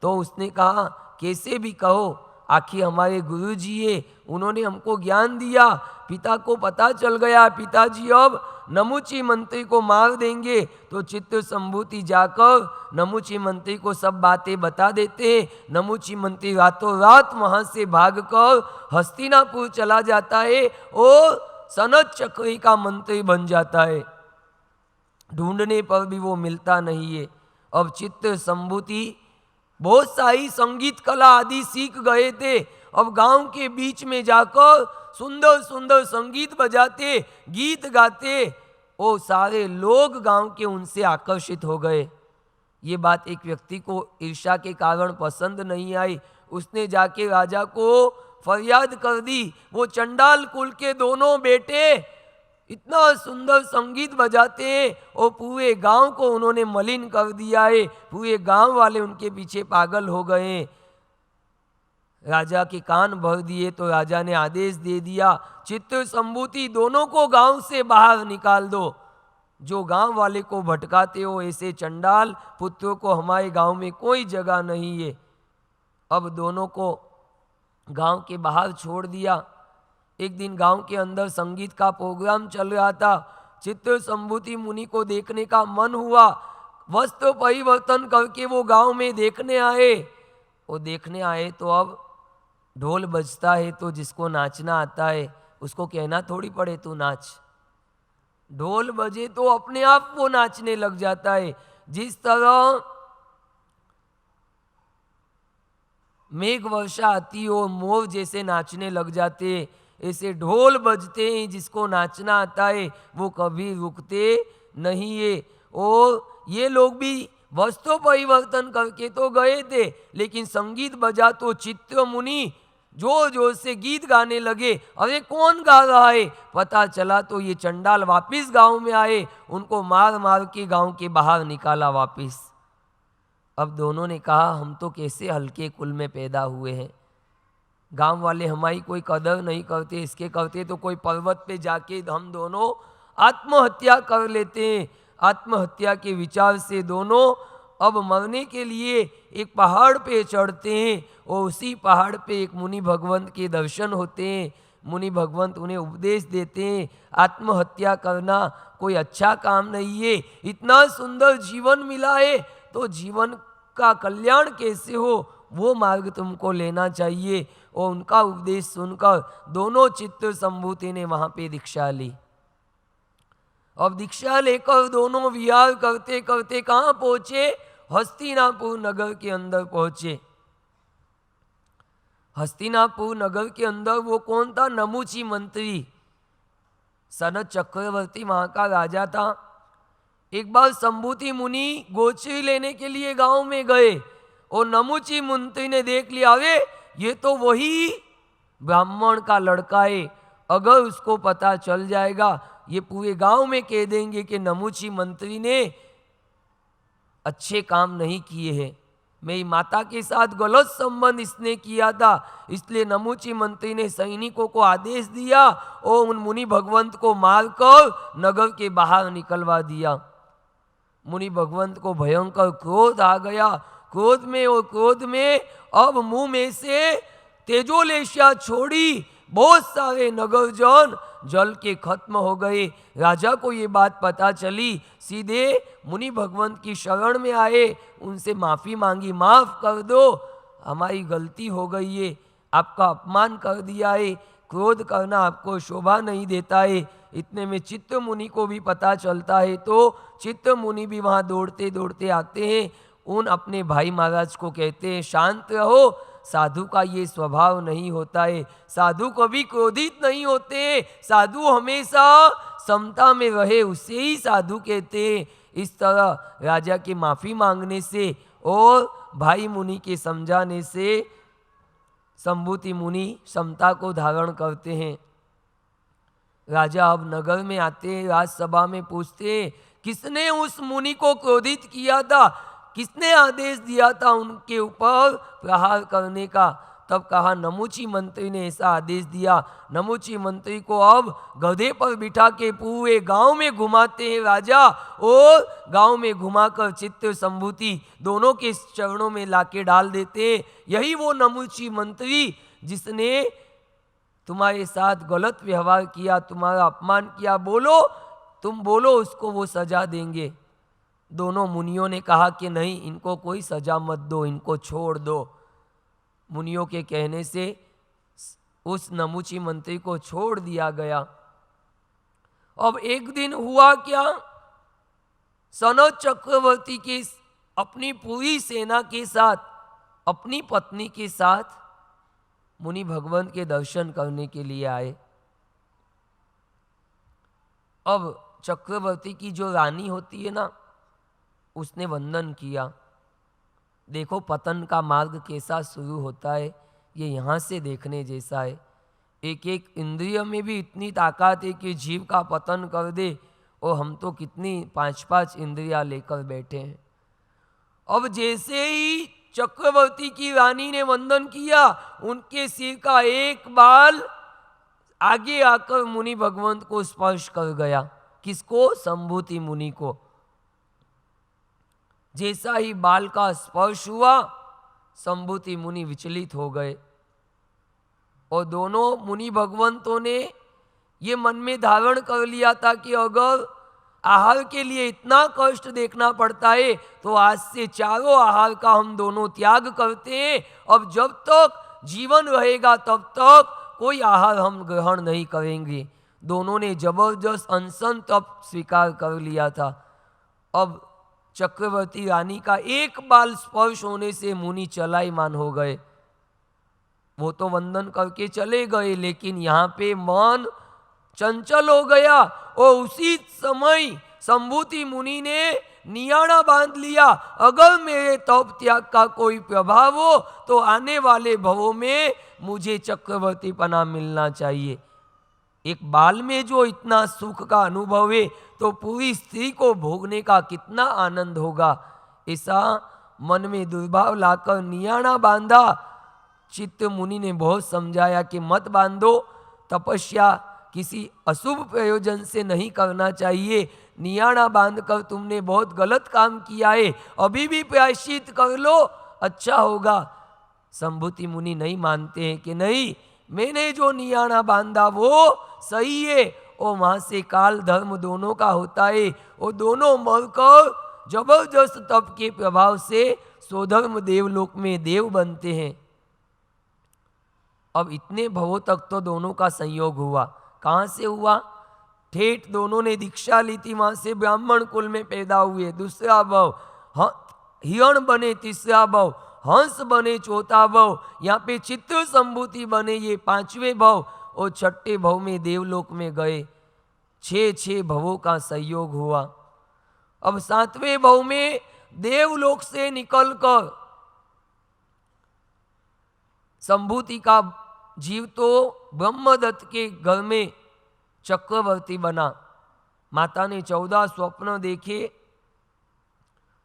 तो उसने कहा कैसे भी कहो, आखिर हमारे गुरुजी है, उन्होंने हमको ज्ञान दिया। पिता को पता चल गया पिताजी अब नमुची मंत्री को मार देंगे, तो चित्त संभूति जाकर नमुची मंत्री को सब बातें बता देते हैं। नमुची मंत्री रातों रात वहाँ से भागकर हस्तिनापुर चला जाता है और सनत चक्री का मंत्री बन जाता है। ढूंढने पर भी वो मिलता नहीं है। अब चित्त संभूति बहुत सारी संगीत कला आदि सीख गए थे। अब गांव के बीच में जाकर सुंदर सुंदर संगीत बजाते, गीत गाते, वो सारे लोग गांव के उनसे आकर्षित हो गए। ये बात एक व्यक्ति को ईर्ष्या के कारण पसंद नहीं आई। उसने जाके राजा को फरियाद कर दी। वो चंडाल कुल के दोनों बेटे इतना सुंदर संगीत बजाते हैं और पूरे गांव को उन्होंने मलिन कर दिया है। पूरे गांव वाले उनके पीछे पागल हो गए। राजा के कान भर दिए तो राजा ने आदेश दे दिया चित्त संभूति दोनों को गांव से बाहर निकाल दो। जो गांव वाले को भटकाते हो ऐसे चंडाल पुत्रों को हमारे गांव में कोई जगह नहीं है। अब दोनों को गांव के बाहर छोड़ दिया। एक दिन गांव के अंदर संगीत का प्रोग्राम चल रहा था। चित्त संभूति मुनि को देखने का मन हुआ। वस्त्र परिवर्तन करके वो गांव में देखने आए। वो देखने आए तो अब ढोल बजता है तो जिसको नाचना आता है उसको कहना थोड़ी पड़े तू नाच। ढोल बजे तो अपने आप वो नाचने लग जाता है। जिस तरह मेघ वर्षा आती हो मोर जैसे नाचने लग जाते, ऐसे ढोल बजते हैं। जिसको नाचना आता है वो कभी रुकते नहीं है। और ये लोग भी वस्त्र परिवर्तन करके तो गए थे, लेकिन संगीत बजा तो चित्त मुनि जोर जोर से गीत गाने लगे। अरे कौन गा रहा है? पता चला तो ये चंडाल वापिस गांव में आए। उनको मार मार के गांव के बाहर निकाला वापिस। अब दोनों ने कहा हम तो कैसे हल्के कुल में पैदा हुए हैं। गांव वाले हमारी कोई कदर नहीं करते। इसके करते तो कोई पर्वत पे जाके हम दोनों आत्महत्या कर लेते हैं। आत्महत्या के विचार से दोनों अब मरने के लिए एक पहाड़ पे चढ़ते हैं और उसी पहाड़ पे एक मुनि भगवंत के दर्शन होते हैं। मुनि भगवंत उन्हें उपदेश देते हैं आत्महत्या करना कोई अच्छा काम नहीं है। इतना सुंदर जीवन मिला है तो जीवन का कल्याण कैसे हो वो मार्ग तुमको लेना चाहिए। और उनका उपदेश सुनकर दोनों चित्त संभूति ने वहाँ पे दीक्षा ली। अब दीक्षा लेकर दोनों विहार करते करते कहाँ पहुँचे? हस्तिनापुर नगर के अंदर पहुँचे। हस्तिनापुर नगर के अंदर वो कौन था? नमुची मंत्री, सनत चक्रवर्ती वहाँ का राजा था। एक बार संभूति मुनि गोचरी लेने के लिए गांव में गए और नमुची मंत्री ने देख लिया अरे ये तो वही ब्राह्मण का लड़का है। अगर उसको पता चल जाएगा ये पूरे गांव में कह देंगे कि नमुची मंत्री ने अच्छे काम नहीं किए हैं। मेरी माता के साथ गलत संबंध इसने किया था। इसलिए नमुची मंत्री ने सैनिकों को आदेश दिया और उन मुनि भगवंत को मारकर नगर के बाहर निकलवा दिया। मुनि भगवंत को भयंकर क्रोध आ गया। क्रोध में अब मुंह में से तेजोलेशिया छोड़ी। बहुत सारे नगरजन जल के खत्म हो गए। राजा को ये बात पता चली। सीधे मुनि भगवंत की शरण में आए, उनसे माफ़ी मांगी, माफ़ कर दो, हमारी गलती हो गई है, आपका अपमान कर दिया है, क्रोध करना आपको शोभा नहीं देता है। इतने में चित्त मुनि को भी पता चलता है तो चित्त मुनि भी वहाँ दौड़ते दौड़ते आते हैं। उन अपने भाई महाराज को कहते हैं शांत रहो, साधु का ये स्वभाव नहीं होता है। साधु कभी क्रोधित नहीं होते, साधु हमेशा समता में रहे उसे ही साधु कहते हैं। इस तरह राजा के माफ़ी मांगने से और भाई मुनि के समझाने से संभूति मुनि समता को धारण करते हैं। राजा अब नगर में आते हैं, राजसभा में पूछते हैं किसने उस मुनि को क्रोधित किया था, किसने आदेश दिया था उनके ऊपर प्रहार करने का। तब कहा नमुची मंत्री ने ऐसा आदेश दिया। नमुची मंत्री को अब गधे पर बिठा के पूरे गांव में घुमाते हैं राजा, और गांव में घुमाकर चित्त संभूति दोनों के चरणों में लाके डाल देते हैं। यही वो नमुची मंत्री जिसने तुम्हारे साथ गलत व्यवहार किया, तुम्हारा अपमान किया, बोलो तुम बोलो उसको वो सजा देंगे। दोनों मुनियों ने कहा कि नहीं, इनको कोई सजा मत दो, इनको छोड़ दो। मुनियों के कहने से उस नमुची मंत्री को छोड़ दिया गया। अब एक दिन हुआ क्या, सनद चक्रवर्ती की अपनी पूरी सेना के साथ, अपनी पत्नी के साथ मुनि भगवंत के दर्शन करने के लिए आए। अब चक्रवर्ती की जो रानी होती है ना, उसने वंदन किया। देखो पतन का मार्ग कैसा शुरू होता है, ये यहाँ से देखने जैसा है। एक एक इंद्रिय में भी इतनी ताकत है कि जीव का पतन कर दे, और हम तो कितनी 5-5 इंद्रियां लेकर बैठे हैं। अब जैसे ही चक्रवर्ती की रानी ने वंदन किया, उनके सिर का एक बाल आगे आकर मुनि भगवंत को स्पर्श कर गया। किसको? संभूति मुनि को। जैसा ही बाल का स्पर्श हुआ, संभूति मुनि विचलित हो गए, और दोनों मुनि भगवंतों ने ये मन में धारण कर लिया था कि अगर आहार के लिए इतना कष्ट देखना पड़ता है तो आज से चारों आहार का हम दोनों त्याग करते हैं। अब जब तक जीवन रहेगा तब तक कोई आहार हम ग्रहण नहीं करेंगे। दोनों ने जबरदस्त अनशन तप स्वीकार कर लिया था। अब चक्रवर्ती रानी का एक बाल स्पर्श होने से मुनि चलायमान हो गए। वो तो वंदन करके चले गए, लेकिन यहाँ पे मन चंचल हो गया, और उसी समय संभूति मुनि ने नियाणा बांध लिया। अगर मेरे तप त्याग का कोई प्रभाव हो तो आने वाले भवों में मुझे चक्रवर्ती पना मिलना चाहिए। एक बाल में जो इतना सुख का अनुभव है, तो पूरी स्त्री को भोगने का कितना आनंद होगा। ऐसा मन में दुर्भाव लाकर नियाणा बांधा। चित्त मुनि ने बहुत समझाया कि मत बांधो, तपस्या किसी अशुभ प्रयोजन से नहीं करना चाहिए। नियाणा बांधकर तुमने बहुत गलत काम किया है, अभी भी प्रायश्चित कर लो, अच्छा होगा। संभूति मुनि नहीं मानते हैं कि नहीं, मैंने जो नियाणा बांधा वो सही है, और वहाँ से काल धर्म दोनों का होता है, और दोनों मरकर जबरदस्त तप के प्रभाव से स्वधर्म देवलोक में देव बनते हैं। अब इतने भवों तक तो दोनों का संयोग हुआ। कहाँ से हुआ? ठेठ दोनों ने दीक्षा ली थी, वहाँ से ब्राह्मण कुल में पैदा हुए। दूसरा भव हिरण बने, तीसरा भव हंस बने, चौथा भव यहाँ पे चित्र संभूति बने, ये 5वें भव, और 6ठे भव में देवलोक में गए। 6 भवों का संयोग हुआ। अब 7वें भव में देवलोक से निकलकर संभूति का जीव तो ब्रह्मदत्त के घर में चक्रवर्ती बना। माता ने 14 स्वप्न देखे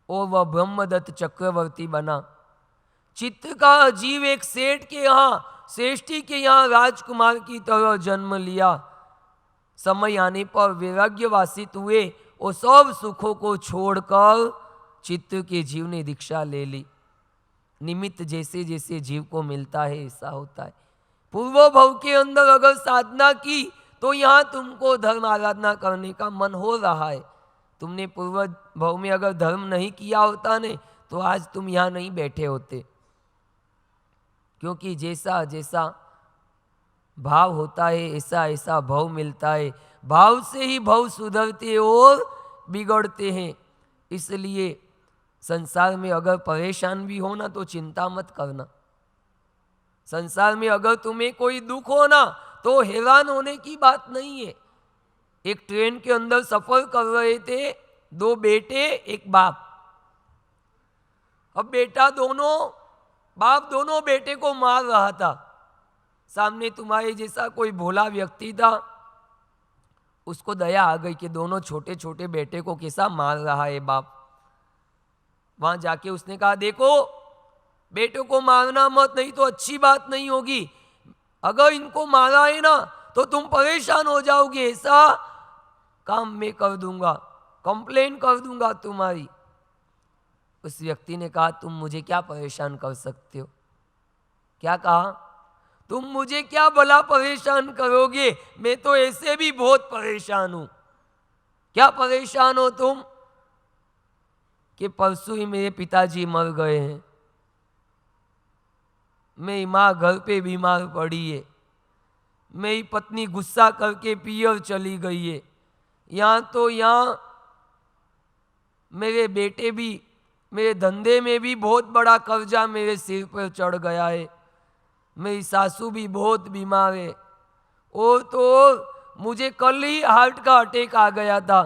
और वह ब्रह्मदत्त चक्रवर्ती बना। चित्त का जीव एक सेठ के यहाँ, श्रेष्ठी के यहाँ राजकुमार की तरह जन्म लिया। समय आने पर वैराग्यवासित हुए और सब सुखों को छोड़कर चित्त के जीव ने दीक्षा ले ली। निमित्त जैसे जैसे जीव को मिलता है ऐसा होता है। पूर्व भव के अंदर अगर साधना की तो यहाँ तुमको धर्म आराधना करने का मन हो रहा है। तुमने पूर्व भव में अगर धर्म नहीं किया होता ने तो आज तुम यहाँ नहीं बैठे होते, क्योंकि जैसा जैसा भाव होता है ऐसा ऐसा भव मिलता है। भाव से ही भव सुधरते और बिगड़ते हैं। इसलिए संसार में अगर परेशान भी हो ना तो चिंता मत करना, संसार में अगर तुम्हें कोई दुख हो ना तो हैरान होने की बात नहीं है। एक ट्रेन के अंदर सफर कर रहे थे दो बेटे एक बाप। अब बाप दोनों बेटे को मार रहा था। सामने तुम्हारे जैसा कोई भोला व्यक्ति था, उसको दया आ गई कि दोनों छोटे छोटे बेटे को कैसा मार रहा है बाप। वहां जाके उसने कहा, देखो बेटों को मारना मत, नहीं तो अच्छी बात नहीं होगी। अगर इनको मारा है ना तो तुम परेशान हो जाओगे, ऐसा काम मैं कर दूंगा, कंप्लेन कर दूंगा तुम्हारी। उस व्यक्ति ने कहा, तुम मुझे क्या परेशान कर सकते हो? क्या कहा? तुम मुझे क्या भला परेशान करोगे, मैं तो ऐसे भी बहुत परेशान हूं। क्या परेशान हो तुम? कि परसों ही मेरे पिताजी मर गए हैं, मेरी माँ घर पे बीमार पड़ी है, मेरी पत्नी गुस्सा करके पियर चली गई है, यहाँ मेरे बेटे भी, मेरे धंधे में भी बहुत बड़ा कर्जा मेरे सिर पर चढ़ गया है, मेरी सासू भी बहुत बीमार है, और तो मुझे कल ही हार्ट का अटैक आ गया था,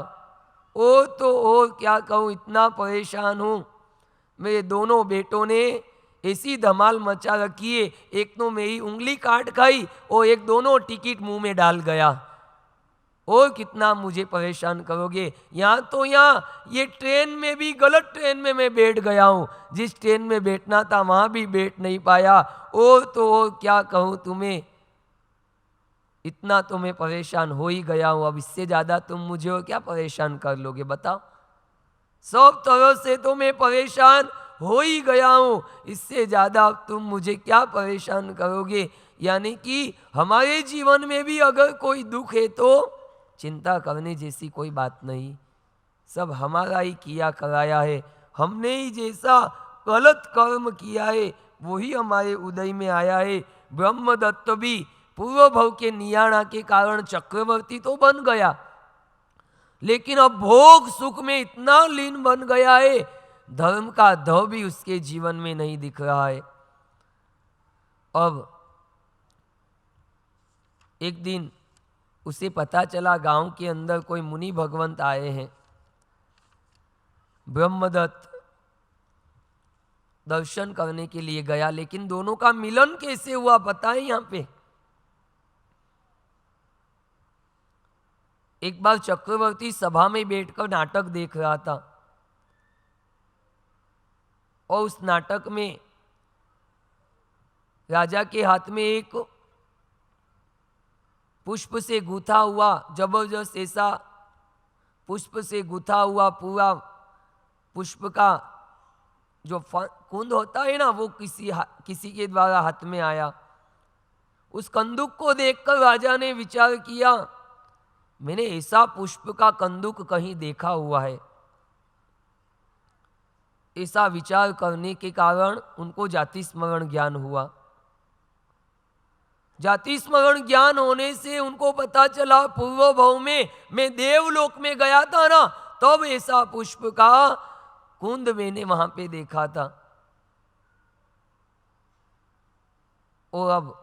और क्या कहूँ, इतना परेशान हूँ। मेरे दोनों बेटों ने ऐसी धमाल मचा रखी है, एक तो मेरी उंगली काट खाई और एक दोनों टिकट मुंह में डाल गया। और कितना मुझे परेशान करोगे? यहाँ ये ट्रेन में भी गलत ट्रेन में मैं बैठ गया हूँ, जिस ट्रेन में बैठना था वहाँ भी बैठ नहीं पाया। और क्या कहूँ तुम्हें, इतना तो मैं परेशान हो ही गया हूँ। अब इससे ज़्यादा तुम मुझे और क्या परेशान कर लोगे बताओ? सब तरह से तो मैं परेशान हो ही गया हूँ, इससे ज़्यादा तुम मुझे क्या परेशान करोगे? यानी कि हमारे जीवन में भी अगर कोई दुख है तो चिंता करने जैसी कोई बात नहीं, सब हमारा ही किया कराया है। हमने ही जैसा गलत कर्म किया है वही हमारे उदय में आया है। ब्रह्मदत्त भी पूर्व भव के नियाणा के कारण चक्रवर्ती तो बन गया, लेकिन अब भोग सुख में इतना लीन बन गया है, धर्म का ध भी उसके जीवन में नहीं दिख रहा है। अब एक दिन उसे पता चला गांव के अंदर कोई मुनि भगवंत आए हैं। ब्रह्मदत्त दर्शन करने के लिए गया, लेकिन दोनों का मिलन कैसे हुआ पता है? यहां पे एक बार चक्रवर्ती सभा में बैठकर नाटक देख रहा था, और उस नाटक में राजा के हाथ में एक पुष्प से गुथा हुआ, जबरदस्त ऐसा पुष्प से गुथा हुआ पूरा पुष्प का जो कुंद होता है ना, वो किसी के द्वारा हाथ में आया। उस कंदुक को देखकर राजा ने विचार किया, मैंने ऐसा पुष्प का कंदुक कहीं देखा हुआ है। ऐसा विचार करने के कारण उनको जाति स्मरण ज्ञान हुआ। जाति स्मरण ज्ञान होने से उनको पता चला, पूर्व भव में मैं देवलोक में गया था ना, तब ऐसा पुष्प का कुंद मैंने वहां पे देखा था। और अब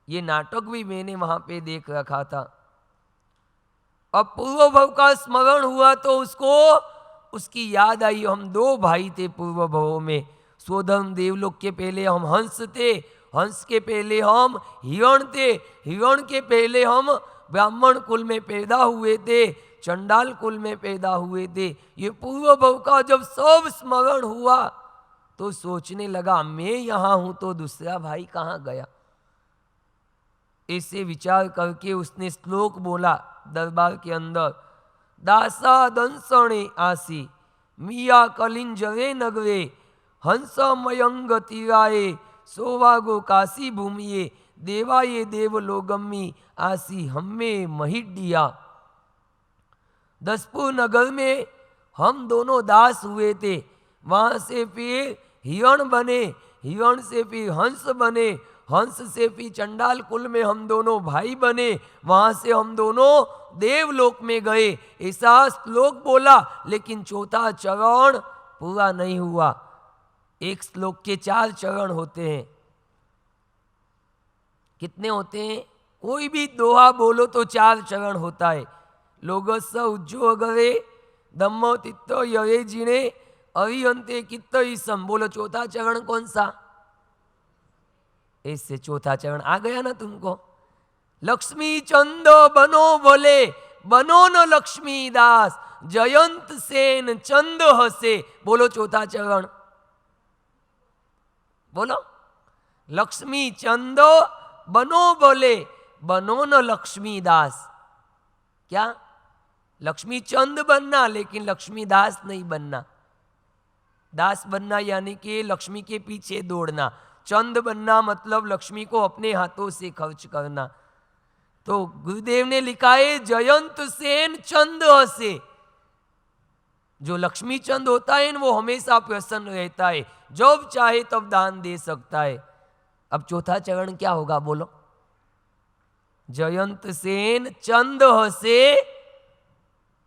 ये नाटक भी मैंने वहां पे देख रखा था। अब पूर्व भव का स्मरण हुआ तो उसको उसकी याद आई, हम दो भाई थे पूर्व भव में। स्वधर्म देवलोक के पहले हम हंस थे, हंस के पहले हम हिरण थे, हिरण के पहले हम ब्राह्मण कुल में पैदा हुए थे, चंडाल कुल में पैदा हुए थे। ये पूर्व भव का जब सब स्मरण हुआ तो सोचने लगा, मैं यहाँ हूं तो दूसरा भाई कहाँ गया? ऐसे विचार करके उसने श्लोक बोला दरबार के अंदर, दासा दंसणे आसी मिया कलिंजरे नगरे हंस मयंग तीराए सोवागो काशी भूमिये देवाये देवलोगम्मी आसी हमें महिडिया। दसपुर नगर में हम दोनों दास हुए थे, वहां से फिर हिरण बने, हिरण से फिर हंस बने, हंस से फिर चंडाल कुल में हम दोनों भाई बने, वहां से हम दोनों देवलोक में गए। ऐसा श्लोक बोला, लेकिन चौथा चरण पूरा नहीं हुआ। एक श्लोक के 4 चरण होते हैं। कितने होते हैं? कोई भी दोहा बोलो तो 4 चरण होता है। लोगस उज्जो अगरे दम्मो तित्तो यवे जीणे अरियंते कित्त ईसम। बोलो चौथा चरण कौन सा? ऐसे चौथा चरण आ गया ना तुमको। लक्ष्मी चंद बनो बोले बनो न लक्ष्मी दास जयंत सेन चंद हसे। बोलो चौथा चरण, बोलो। लक्ष्मी चंद बनो बोले बनो न लक्ष्मी दास। क्या? लक्ष्मी चंद बनना लेकिन लक्ष्मी दास नहीं बनना। दास बनना यानी कि लक्ष्मी के पीछे दौड़ना। चंद बनना मतलब लक्ष्मी को अपने हाथों से खर्च करना। तो गुरुदेव ने लिखा है जयंत सेन चंद हसे। जो लक्ष्मी चंद होता है वो हमेशा प्रसन्न रहता है, जब चाहे तब दान दे सकता है। अब चौथा चरण क्या होगा? बोलो। जयंत सेन चंद हसे।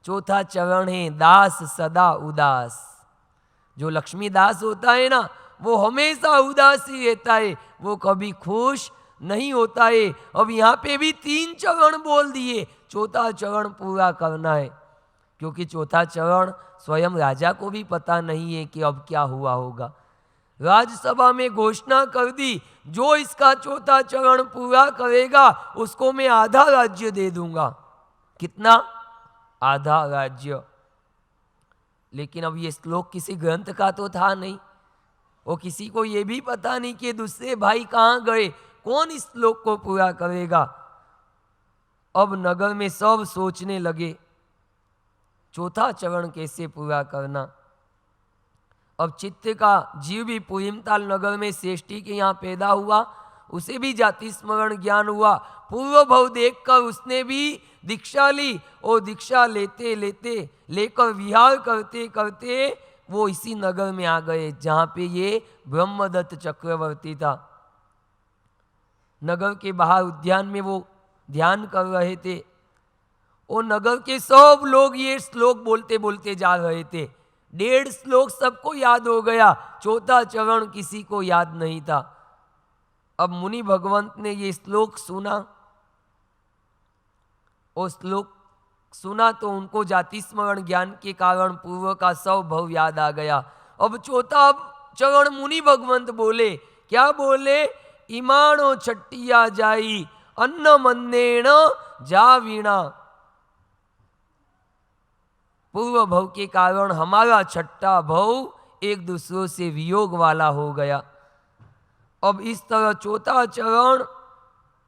चौथा चरण है दास सदा उदास। जो लक्ष्मी दास होता है ना वो हमेशा उदास ही रहता है, वो कभी खुश नहीं होता है। अब यहाँ पे भी 3 चरण बोल दिए, चौथा चरण पूरा करना है, क्योंकि चौथा चरण स्वयं राजा को भी पता नहीं है कि अब क्या हुआ होगा। राज्यसभा में घोषणा कर दी जो इसका चौथा चरण पूरा करेगा उसको मैं आधा राज्य दे दूंगा। कितना? आधा राज्य। लेकिन अब ये श्लोक किसी ग्रंथ का तो था नहीं, वो किसी को ये भी पता नहीं कि दूसरे भाई कहाँ गए, कौन इस श्लोक को पूरा करेगा। अब नगर में सब सोचने लगे चौथा चरण कैसे पूरा करना। अब चित्त का जीव भी पुहिमताल नगर में श्रेष्ठी के यहाँ पैदा हुआ, उसे भी जाति स्मरण ज्ञान हुआ। पूर्व भव देखकर उसने भी दीक्षा ली और दीक्षा लेते लेते लेकर विहार करते करते वो इसी नगर में आ गए जहाँ पे ये ब्रह्मदत्त चक्रवर्ती था। नगर के बाहर उद्यान में वो ध्यान कर रहे थे। वो नगर के सब लोग ये श्लोक बोलते बोलते जा रहे थे। 1.5 श्लोक सबको याद हो गया, चौथा चरण किसी को याद नहीं था। अब मुनि भगवंत ने ये श्लोक सुना, वो श्लोक सुना तो उनको जाति स्मरण ज्ञान के कारण पूर्व का सब भव याद आ गया। अब चौथा चरण मुनि भगवंत बोले, क्या बोले? इमाणो छट्टिया जाई अन्न मन्नेण जावीणा। पूर्व भव के कारण हमारा छठा भव एक दूसरों से वियोग वाला हो गया। अब इस तरह चौथा चरण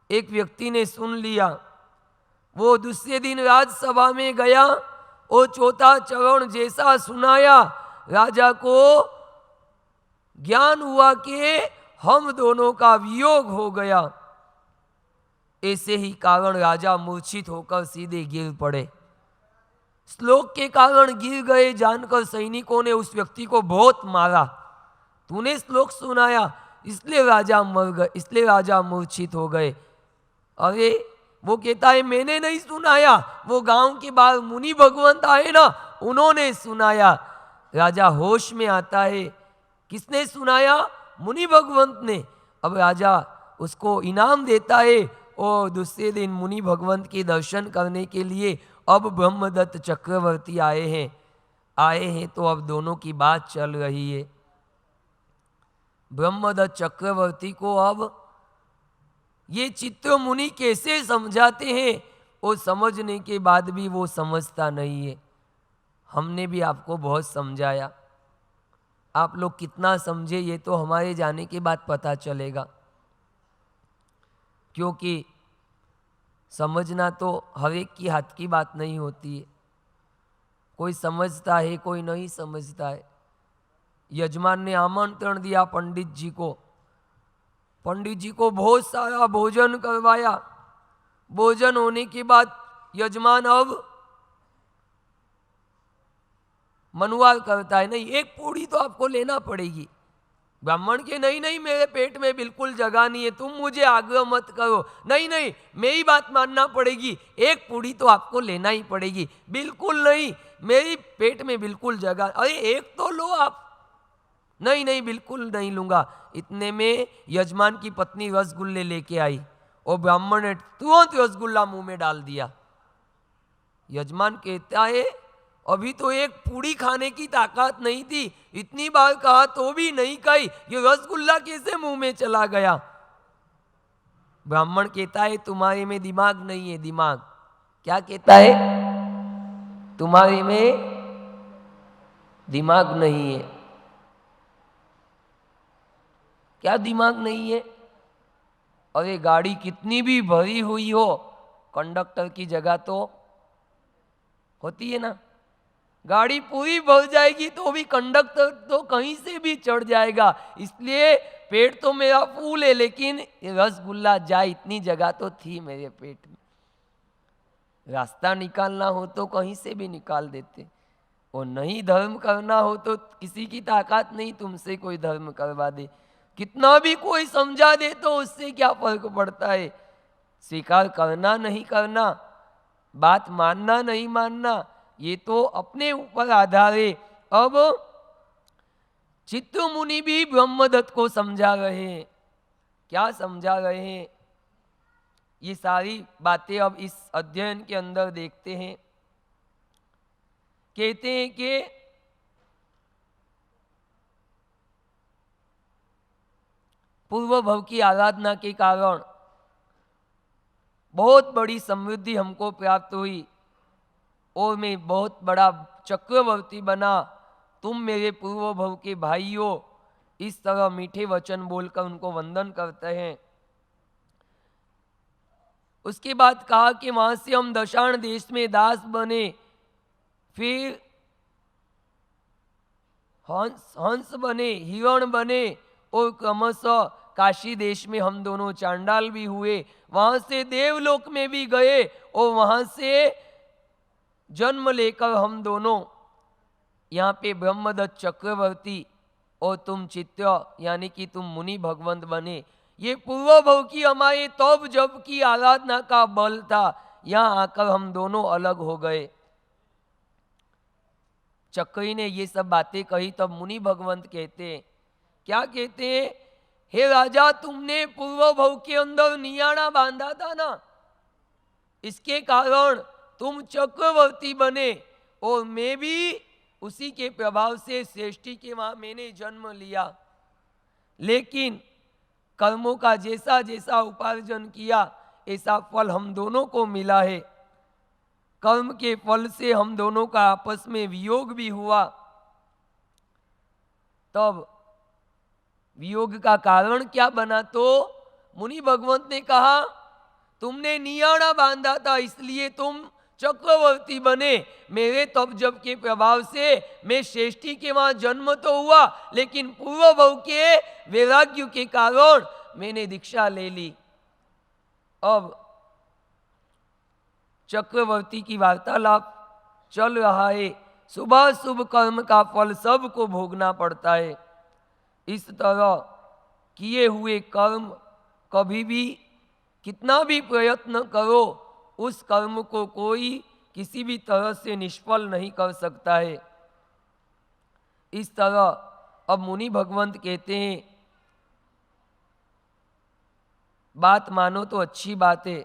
एक व्यक्ति ने सुन लिया, वो दूसरे दिन राजसभा में गया और चौथा चरण जैसा सुनाया राजा को ज्ञान हुआ कि हम दोनों का वियोग हो गया। ऐसे ही कारण राजा मूर्छित होकर सीधे गिर पड़े। श्लोक के कारण गिर गए जानकर सैनिकों ने उस व्यक्ति को बहुत मारा। तूने श्लोक सुनाया इसलिए राजा मर गए, इसलिए राजा मूर्छित हो गए। अरे वो कहता है मैंने नहीं सुनाया, वो गांव के बाहर मुनि भगवंत आए ना उन्होंने सुनाया। राजा होश में आता है, किसने सुनाया? मुनि भगवंत ने। अब राजा उसको इनाम देता है और दूसरे दिन मुनि भगवंत के दर्शन करने के लिए अब ब्रह्मदत्त चक्रवर्ती आए हैं तो अब दोनों की बात चल रही है। ब्रह्मदत्त चक्रवर्ती को अब ये चित्र मुनि कैसे समझाते हैं और समझने के बाद भी वो समझता नहीं है। हमने भी आपको बहुत समझाया, आप लोग कितना समझे ये तो हमारे जाने के बाद पता चलेगा, क्योंकि समझना तो हर एक की हाथ की बात नहीं होती है। कोई समझता है कोई नहीं समझता है। यजमान ने आमंत्रण दिया पंडित जी को, पंडित जी को बहुत सारा भोजन करवाया। भोजन होने के बाद यजमान अब मनुवाद करता है, नहीं एक पूड़ी तो आपको लेना पड़ेगी। ब्राह्मण के नहीं नहीं मेरे पेट में बिल्कुल जगह नहीं है, तुम मुझे आग्रह मत करो, नहीं नहीं मेरी बात मानना पड़ेगी, एक पूड़ी तो आपको लेना ही पड़ेगी। बिल्कुल नहीं, मेरी पेट में बिल्कुल जगह, अरे एक तो लो आप, नहीं नहीं बिल्कुल नहीं लूंगा। इतने में यजमान की पत्नी रसगुल्ले लेके आई और ब्राह्मण ने तुरंत रसगुल्ला मुंह में डाल दिया। यजमान कहता है अभी तो एक पूड़ी खाने की ताकत नहीं थी, इतनी बार कहा तो भी नहीं खाई, ये रसगुल्ला कैसे मुंह में चला गया? ब्राह्मण कहता है तुम्हारे में दिमाग नहीं है। दिमाग क्या कहता है? तुम्हारे में दिमाग नहीं है। क्या दिमाग नहीं है? अरे गाड़ी कितनी भी भरी हुई हो, कंडक्टर की जगह तो होती है ना। गाड़ी पूरी भर जाएगी तो भी कंडक्टर तो कहीं से भी चढ़ जाएगा। इसलिए पेट तो मेरा फूल है, लेकिन रसगुल्ला जाए इतनी जगह तो थी मेरे पेट में। रास्ता निकालना हो तो कहीं से भी निकाल देते, और नहीं धर्म करना हो तो किसी की ताकत नहीं तुमसे कोई धर्म करवा दे। कितना भी कोई समझा दे तो उससे क्या फर्क पड़ता है? स्वीकार करना नहीं करना, बात मानना नहीं मानना, ये तो अपने ऊपर आधार है। अब चित्त मुनि भी ब्रह्मदत्त को समझा रहे हैं। क्या समझा रहे हैं? ये सारी बातें अब इस अध्ययन के अंदर देखते हैं। कहते हैं कि पूर्व भव की आराधना के कारण बहुत बड़ी समृद्धि हमको प्राप्त हुई और मैं बहुत बड़ा चक्रवर्ती बना। तुम मेरे पूर्व भव के भाइयों, इस तरह मीठे वचन बोलकर उनको वंदन करते हैं। उसके बाद कहा कि वहां से हम दशाण देश में दास बने, फिर हंस बने, हिरण बने, और क्रमशः काशी देश में हम दोनों चांडाल भी हुए। वहां से देवलोक में भी गए और वहां से जन्म लेकर हम दोनों यहाँ पे ब्रह्मदत्त चक्रवर्ती और तुम चित्त यानी कि तुम मुनि भगवंत बने। ये पूर्व भव की हमारे तब जब की आराधना का बल था, यहाँ आकर हम दोनों अलग हो गए। चक्री ने ये सब बातें कही तब मुनि भगवंत कहते हैं, क्या कहते हैं? हे राजा, तुमने पूर्व भव के अंदर नियाणा बांधा था ना, इसके कारण तुम चक्रवर्ती बने और मैं भी उसी के प्रभाव से श्रेष्ठी के वहां मैंने जन्म लिया। लेकिन कर्मों का जैसा जैसा उपार्जन किया ऐसा फल हम दोनों को मिला है। कर्म के फल से हम दोनों का आपस में वियोग भी हुआ। तब वियोग का कारण क्या बना? तो मुनि भगवंत ने कहा तुमने नियाणा बांधा था इसलिए तुम चक्रवर्ती बने। मेरे तप जप के प्रभाव से मैं श्रेष्ठी के वहां जन्म तो हुआ, लेकिन पूर्व भव के वैराग्य के कारण मैंने दीक्षा ले ली। अब चक्रवर्ती की वार्तालाप चल रहा है। सुबह शुभ कर्म का फल सबको भोगना पड़ता है। इस तरह किए हुए कर्म कभी भी कितना भी प्रयत्न करो, उस कर्म को कोई किसी भी तरह से निष्फल नहीं कर सकता है। इस तरह अब मुनि भगवंत कहते हैं, बात मानो तो अच्छी बात है।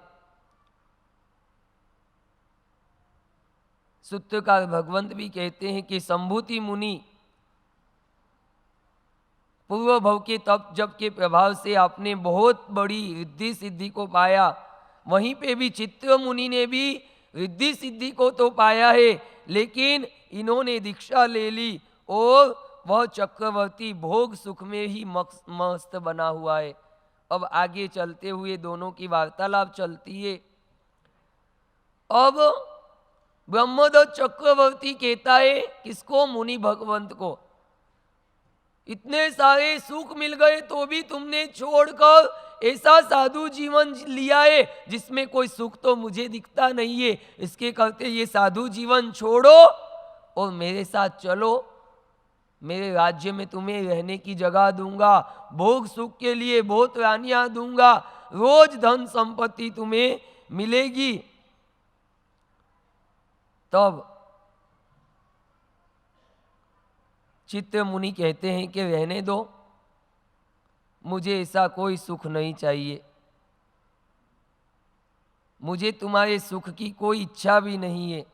सूत्रकार भगवंत भी कहते हैं कि संभूति मुनि पूर्व भव के तप जप के प्रभाव से आपने बहुत बड़ी रिद्धि सिद्धि को पाया। वहीं पे भी चित्र मुनि ने भी रिद्धि सिद्धि को तो पाया है, लेकिन इन्होंने दीक्षा ले ली और वह चक्रवर्ती भोग सुख में ही मस्त बना हुआ है। अब आगे चलते हुए दोनों की वार्तालाप चलती है। अब ब्रह्मदत्त चक्रवर्ती कहता है किसको? मुनि भगवंत को, इतने सारे सुख मिल गए तो भी तुमने छोड़कर ऐसा साधु जीवन लिया है जिसमें कोई सुख तो मुझे दिखता नहीं है। इसके करते ये साधु जीवन छोड़ो और मेरे साथ चलो। मेरे राज्य में तुम्हें रहने की जगह दूंगा, भोग सुख के लिए बहुत रानियां दूंगा, रोज धन संपत्ति तुम्हें मिलेगी। तब चित्त मुनि कहते हैं कि रहने दो, मुझे ऐसा कोई सुख नहीं चाहिए। मुझे तुम्हारे सुख की कोई इच्छा भी नहीं है।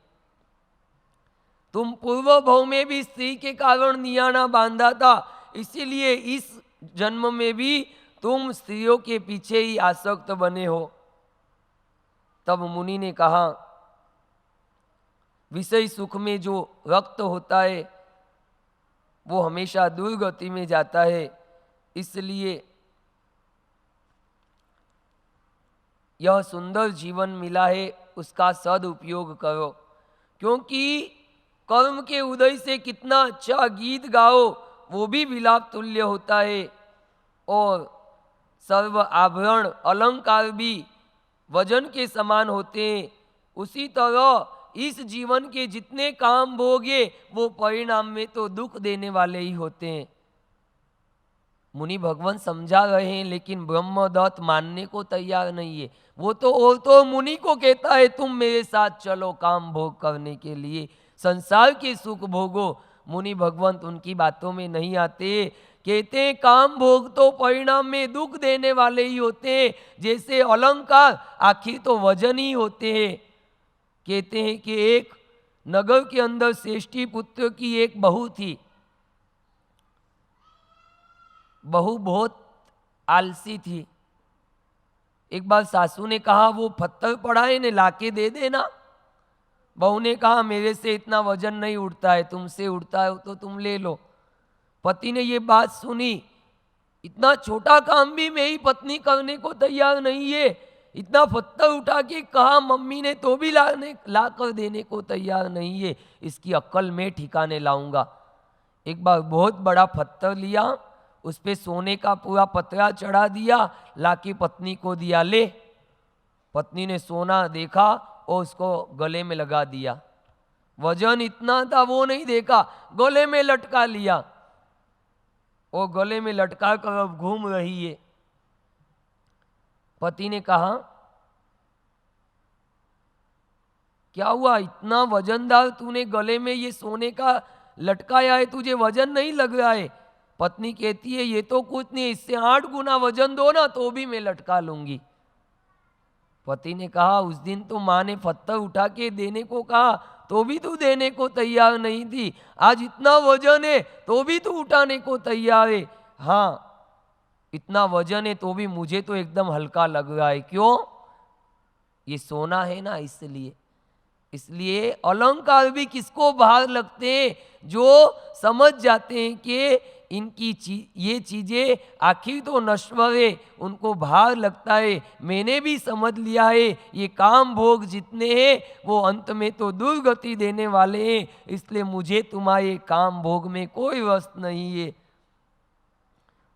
तुम पूर्व भव में भी स्त्री के कारण नियाना बांधा था, इसीलिए इस जन्म में भी तुम स्त्रियों के पीछे ही आसक्त बने हो। तब मुनि ने कहा, विषय सुख में जो रक्त होता है वो हमेशा दुर्गति में जाता है, इसलिए यह सुंदर जीवन मिला है, उसका सदुपयोग करो। क्योंकि कर्म के उदय से कितना अच्छा गीत गाओ वो भी विलाप तुल्य होता है, और सर्व आभरण अलंकार भी वजन के समान होते हैं। उसी तरह इस जीवन के जितने काम भोगे वो परिणाम में तो दुख देने वाले ही होते हैं। मुनि भगवान समझा रहे हैं, लेकिन ब्रह्मदत्त मानने को तैयार नहीं है। वो तो और तो मुनि को कहता है, तुम मेरे साथ चलो काम भोग करने के लिए, संसार के सुख भोगो। मुनि भगवंत उनकी बातों में नहीं आते, कहते हैं काम भोग तो परिणाम में दुख देने वाले ही होते हैं। जैसे अलंकार आखिर तो वजन ही होते हैं। कहते हैं कि एक नगर के अंदर श्रेष्ठी पुत्र की एक बहू थी। बहू बहुत आलसी थी। एक बार सासू ने कहा, वो पत्थर पड़ा है ने लाके दे देना। बहू ने कहा, मेरे से इतना वजन नहीं उठता है, तुमसे उठता है तो तुम ले लो। पति ने ये बात सुनी, इतना छोटा काम भी मेरी पत्नी करने को तैयार नहीं है। इतना पत्थर उठा के कहा मम्मी ने, तो भी ला कर देने को तैयार नहीं है। इसकी अक्ल मैं ठिकाने लाऊंगा। एक बार बहुत बड़ा पत्थर लिया, उस पे सोने का पूरा पतरा चढ़ा दिया, लाके पत्नी को दिया, ले। पत्नी ने सोना देखा और उसको गले में लगा दिया। वजन इतना था वो नहीं देखा, गले में लटका लिया। वो गले में लटका कर अब घूम रही है। पति ने कहा, क्या हुआ, इतना वजनदार तूने गले में ये सोने का लटकाया है, तुझे वजन नहीं लग रहा है? पत्नी कहती है, ये तो कुछ नहीं, इससे 8 गुना वजन दो ना तो भी मैं लटका लूंगी। पति ने कहा, उस दिन तो माँ ने पत्थर उठा के देने को कहा तो भी तू देने को तैयार नहीं थी। आज इतना वजन है तो भी तू उठाने को तैयार है। हाँ, इतना वजन है तो भी मुझे तो एकदम हल्का लग रहा है। क्यों? ये सोना है ना, इसलिए अलंकार भी किसको भार लगते हैं? जो समझ जाते हैं कि ये चीजें आखिर तो नश्वर है, उनको भार लगता है। मैंने भी समझ लिया है, ये काम भोग जितने हैं वो अंत में तो दुर्गति देने वाले हैं, इसलिए मुझे तुम्हारे काम भोग में कोई रस नहीं है।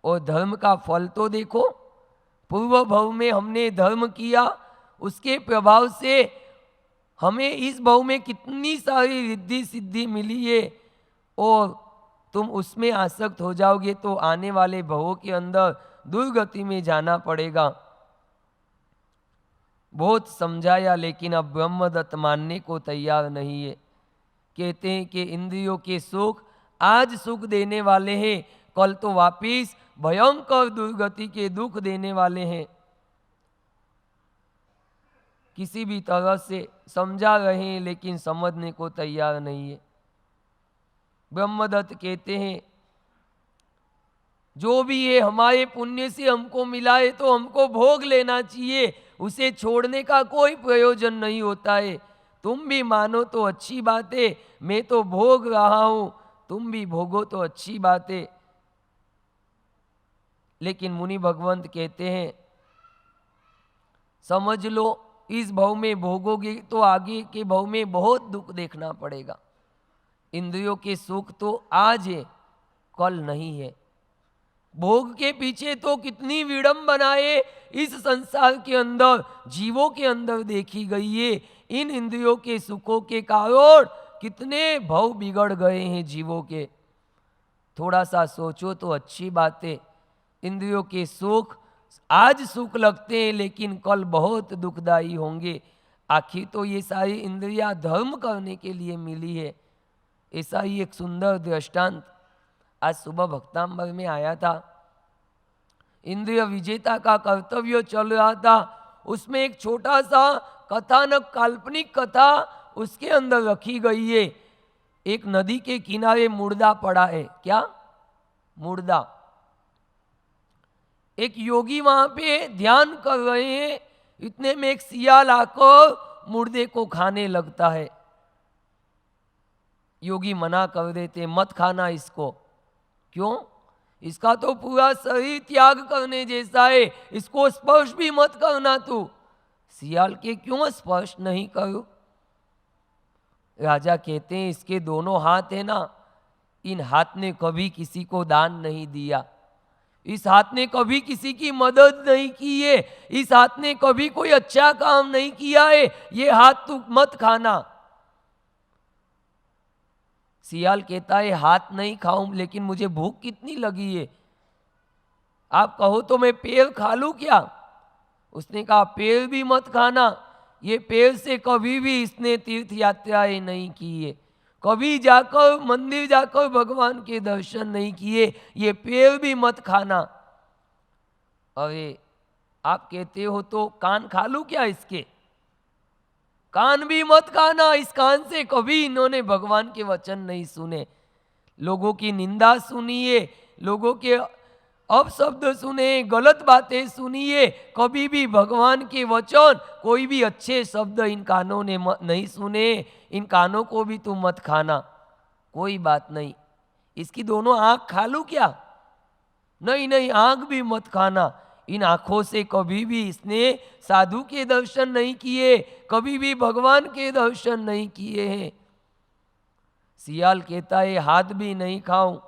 और धर्म का फल तो देखो, पूर्व भव में हमने धर्म किया, उसके प्रभाव से हमें इस भव में कितनी सारी रिद्धि सिद्धि मिली है। और तुम उसमें आसक्त हो जाओगे तो आने वाले भवों के अंदर दुर्गति में जाना पड़ेगा। बहुत समझाया, लेकिन अब ब्रह्मदत्त मानने को तैयार नहीं है। कहते हैं कि इंद्रियों के सुख आज सुख देने वाले हैं, कल तो वापिस भयंकर दुर्गति के दुख देने वाले हैं। किसी भी तरह से समझा रहे हैं, लेकिन समझने को तैयार नहीं है। ब्रह्मदत्त कहते हैं, जो भी है हमारे पुण्य से हमको मिला है तो हमको भोग लेना चाहिए, उसे छोड़ने का कोई प्रयोजन नहीं होता है। तुम भी मानो तो अच्छी बात है, मैं तो भोग रहा हूं, तुम भी भोगो तो अच्छी बात है। लेकिन मुनि भगवंत कहते हैं, समझ लो इस भव में भोगोगे तो आगे के भव में बहुत दुख देखना पड़ेगा। इंद्रियों के सुख तो आज है, कल नहीं है। भोग के पीछे तो कितनी विडंबना है इस संसार के अंदर, जीवों के अंदर देखी गई है। इन इंद्रियों के सुखों के कारण कितने भव बिगड़ गए हैं जीवों के। थोड़ा सा सोचो तो अच्छी बात है। इंद्रियों के सुख आज सुख लगते हैं, लेकिन कल बहुत दुखदायी होंगे। आखिर तो ये सारी इंद्रियां धर्म करने के लिए मिली है। ऐसा ही एक सुंदर दृष्टांत आज सुबह भक्तांबर में आया था। इंद्रिय विजेता का कर्तव्य चल रहा था, उसमें एक छोटा सा कथानक, काल्पनिक कथा उसके अंदर रखी गई है। एक नदी के किनारे मुर्दा पड़ा है। क्या? मुर्दा। एक योगी वहां पे ध्यान कर रहे हैं, इतने में एक सियाल आकर मुर्दे को खाने लगता है। योगी मना कर देते, मत खाना इसको। क्यों? इसका तो पूरा शरीर त्याग करने जैसा है, इसको स्पर्श भी मत करना तू। सियाल के क्यों स्पर्श नहीं करूं? राजा कहते हैं इसके दोनों हाथ है ना, इन हाथ ने कभी किसी को दान नहीं दिया, इस हाथ ने कभी किसी की मदद नहीं की है, इस हाथ ने कभी कोई अच्छा काम नहीं किया है, ये हाथ तू मत खाना। सियाल कहता है हाथ नहीं खाऊं, लेकिन मुझे भूख कितनी लगी है, आप कहो तो मैं पेड़ खा लूं क्या? उसने कहा पेड़ भी मत खाना, ये पेड़ से कभी भी इसने तीर्थ यात्राएं नहीं की है, कभी जाकर मंदिर जाकर भगवान के दर्शन नहीं किए, ये पेड़ भी मत खाना। अरे आप कहते हो तो कान खा लूं क्या इसके? कान भी मत खाना, इस कान से कभी इन्होंने भगवान के वचन नहीं सुने, लोगों की निंदा सुनिए, लोगों के अपशब्द सुने, गलत बातें सुनिए, कभी भी भगवान के वचन, कोई भी अच्छे शब्द इन कानों ने नहीं सुने, इन कानों को भी तुम मत खाना। कोई बात नहीं, इसकी दोनों आंख खा लूं क्या? नहीं नहीं, आंख भी मत खाना, इन आंखों से कभी भी इसने साधु के दर्शन नहीं किए, कभी भी भगवान के दर्शन नहीं किए हैं। सियाल कहता है हाथ भी नहीं खाऊं।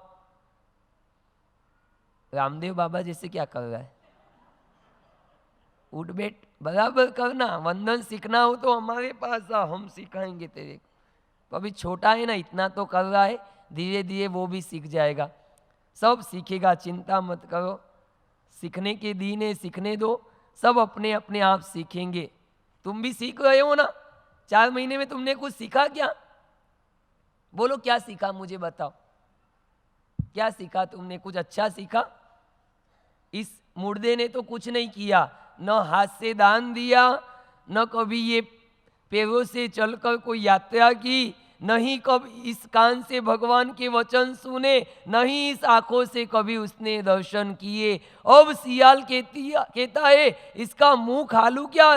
रामदेव बाबा जैसे क्या कर रहा है, उठ बैठ बराबर करना, वंदन सीखना हो तो हमारे पास आ, हम सिखाएंगे तेरे को। अभी छोटा है ना, इतना तो कर रहा है, धीरे धीरे वो भी सीख जाएगा, सब सीखेगा, चिंता मत करो। सीखने के दिन है, सीखने दो, सब अपने अपने आप सीखेंगे। तुम भी सीख रहे हो ना, 4 महीने में तुमने कुछ सीखा क्या? बोलो क्या सीखा, मुझे बताओ क्या सीखा तुमने? कुछ अच्छा सीखा? इस मुर्दे ने तो कुछ नहीं किया, न हाथ से दान दिया, न कभी ये पैरों से चलकर कोई यात्रा की, नहीं कभी इस कान से भगवान के वचन सुने, नहीं इस आंखों से कभी उसने दर्शन किए। अब सियाल कहता है इसका मुंह खा लूं क्या?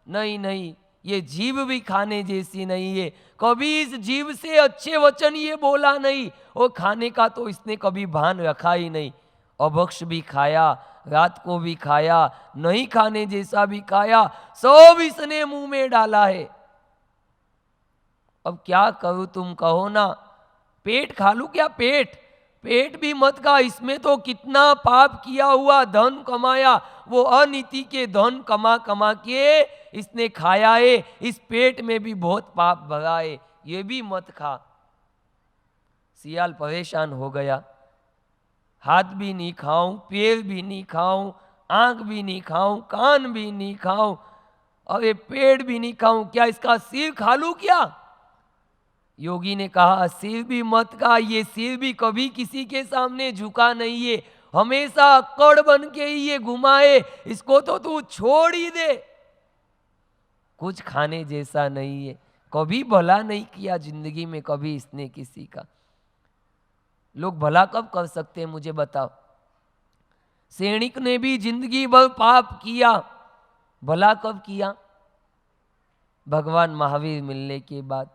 नहीं नहीं, ये जीभ भी खाने जैसी नहीं है, कभी इस जीभ से अच्छे वचन ये बोला नहीं, और खाने का तो इसने कभी भान रखा ही नहीं। अभक्ष भी खाया, रात को भी खाया, नहीं खाने जैसा भी खाया, सब इसने मुंह में डाला है। अब क्या करूं, तुम कहो ना। पेट खा लूं क्या? पेट भी मत खा, इसमें तो कितना पाप किया हुआ धन कमाया, वो अनीति के धन कमा कमा के इसने खाया है, इस पेट में भी बहुत पाप भरा है, ये भी मत खा। सियाल परेशान हो गया, हाथ भी नहीं खाऊं, पैर भी नहीं खाऊं, आंख भी नहीं खाऊं, कान भी नहीं खाऊं, अरे पेट भी नहीं खाऊं, क्या इसका सिर खा लूं क्या? योगी ने कहा सिर भी मत खा, ये सिर भी कभी किसी के सामने झुका नहीं है, हमेशा अक्कड़ बन के ही ये घुमाए, इसको तो तू छोड़ ही दे, कुछ खाने जैसा नहीं है, कभी भला नहीं किया जिंदगी में कभी इसने किसी का। लोग भला कब कर सकते हैं मुझे बताओ? सैनिक ने भी जिंदगी भर पाप किया, भला कब किया? भगवान महावीर मिलने के बाद।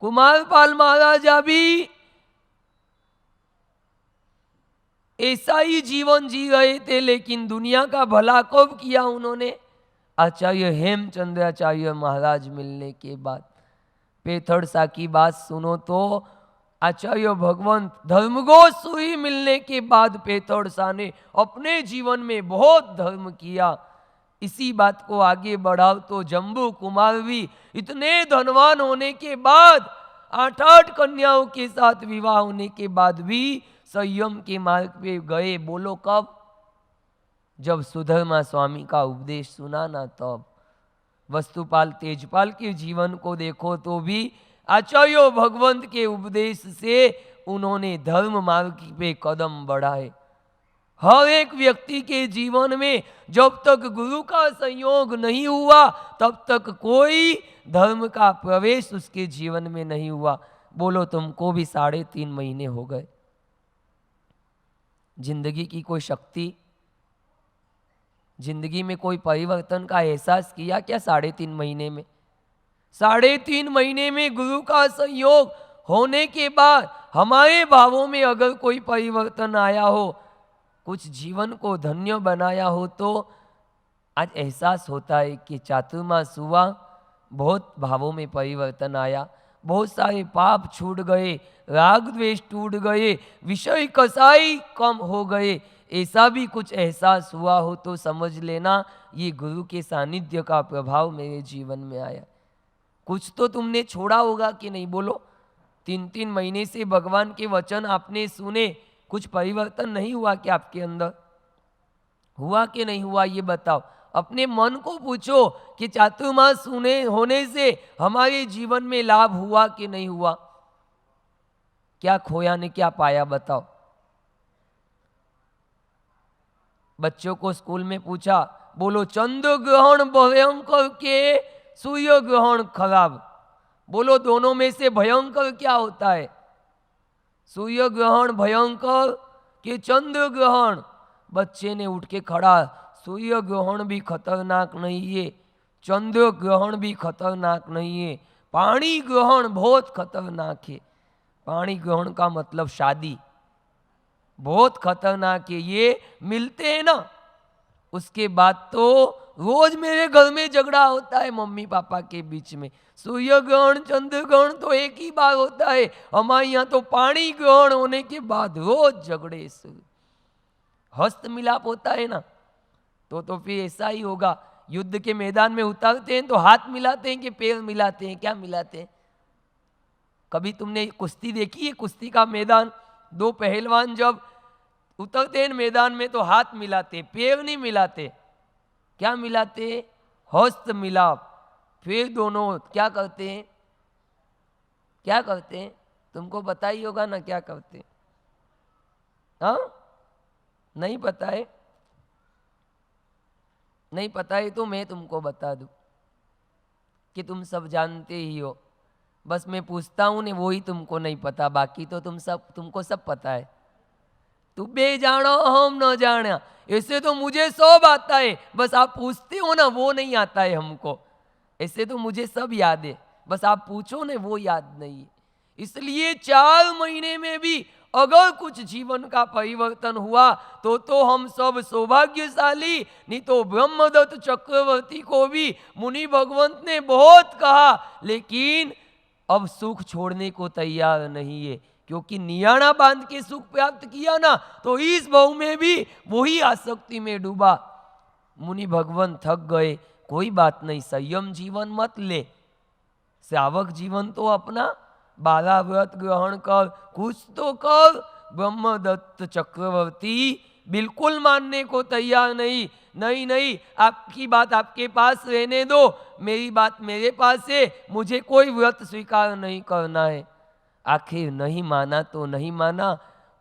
कुमारपाल महाराजा भी ऐसा ही जीवन जी रहे थे, लेकिन दुनिया का भला कब किया उन्होंने? आचार्य हेमचंद्राचार्य महाराज मिलने के बाद। पेथड़सा की बात सुनो तो आचार्य भगवंत धर्मगोस्वामी मिलने के बाद पेथड़सा ने अपने जीवन में बहुत धर्म किया। इसी बात को आगे बढ़ाओ तो जम्बू कुमार भी इतने धनवान होने के बाद, 8 कन्याओं के साथ विवाह होने के बाद भी संयम के मार्ग पे गए। बोलो कब? जब सुधर्मा स्वामी का उपदेश सुना ना तब। वस्तुपाल तेजपाल के जीवन को देखो तो भी आचार्य भगवंत के उपदेश से उन्होंने धर्म मार्ग पे कदम बढ़ाए। हर एक व्यक्ति के जीवन में जब तक गुरु का संयोग नहीं हुआ तब तक कोई धर्म का प्रवेश उसके जीवन में नहीं हुआ। बोलो तुमको भी 3.5 महीने हो गए, जिंदगी की कोई शक्ति, जिंदगी में कोई परिवर्तन का एहसास किया क्या 3.5 महीने में? 3.5 महीने में गुरु का संयोग होने के बाद हमारे भावों में अगर कोई परिवर्तन आया हो, कुछ जीवन को धन्य बनाया हो, तो आज एहसास होता है कि चातुर्मास हुआ, बहुत भावों में परिवर्तन आया, बहुत सारे पाप छूट गए, राग द्वेष टूट गए, विषय कसाई कम हो गए। ऐसा भी कुछ एहसास हुआ हो तो समझ लेना ये गुरु के सानिध्य का प्रभाव मेरे जीवन में आया। कुछ तो तुमने छोड़ा होगा कि नहीं? बोलो, 3-3 महीने से भगवान के वचन आपने सुने, कुछ परिवर्तन नहीं हुआ क्या आपके अंदर? हुआ कि नहीं हुआ ये बताओ। अपने मन को पूछो कि चातुर्मास होने से हमारे जीवन में लाभ हुआ कि नहीं हुआ? क्या खोया ने क्या पाया बताओ। बच्चों को स्कूल में पूछा, बोलो चंद्र ग्रहण भयंकर के सूर्य ग्रहण खराब, बोलो दोनों में से भयंकर क्या होता है? सूर्य ग्रहण भयंकर कि चंद्र ग्रहण? बच्चे ने उठ के खड़ा, सूर्य ग्रहण भी खतरनाक नहीं है, चंद्र ग्रहण भी खतरनाक नहीं है, पानी ग्रहण बहुत खतरनाक है। पानी ग्रहण का मतलब शादी, बहुत खतरनाक है। ये मिलते हैं ना, उसके बाद तो रोज मेरे घर में झगड़ा होता है मम्मी पापा के बीच में। सूर्य ग्रहण चंद्र ग्रहण तो एक ही बार होता है, हमारे यहाँ तो पानी ग्रहण होने के बाद रोज झगड़े शुरू। हस्त मिलाप होता है ना, तो फिर ऐसा ही होगा। युद्ध के मैदान में उतरते हैं तो हाथ मिलाते हैं कि पैर मिलाते हैं? क्या मिलाते हैं? कभी तुमने कुश्ती देखी है? कुश्ती का मैदान, दो पहलवान जब उतरते हैं मैदान में तो हाथ मिलाते, पैर नहीं मिलाते। क्या मिलाते? हस्त मिलाप। फिर दोनों क्या करते हैं? क्या करते हैं? तुमको पता ही होगा ना क्या करते हैं? हाँ, नहीं पता है? नहीं पता है तो मैं तुमको बता दूं कि तुम सब जानते ही हो। बस मैं पूछता हूं ने, वो ही तुमको नहीं पता, बाकी तो तुमको सब पता है। तू बे जानो हम न जाना, ऐसे तो मुझे सब आता है, बस आप पूछते हो ना वो नहीं आता है हमको। ऐसे तो मुझे सब याद है, बस आप पूछो ना वो याद नहीं है। इसलिए 4 महीने में भी अगर कुछ जीवन का परिवर्तन हुआ तो हम सब सौभाग्यशाली। नहीं तो ब्रह्मदत्त चक्रवर्ती को भी मुनि भगवंत ने बहुत कहा, लेकिन अब सुख छोड़ने को तैयार नहीं है, क्योंकि नियाणा बांध के सुख प्राप्त किया ना, तो इस भाव में भी वही आसक्ति में डूबा। मुनि भगवान थक गए, कोई बात नहीं, संयम जीवन मत ले, श्रावक जीवन तो अपना, 12 व्रत ग्रहण कर, कुछ तो कर। ब्रह्मदत्त चक्रवर्ती बिल्कुल मानने को तैयार नहीं। नहीं, आपकी बात आपके पास रहने दो, मेरी बात मेरे पास है, मुझे कोई व्रत स्वीकार नहीं करना है। आखिर नहीं माना तो नहीं माना,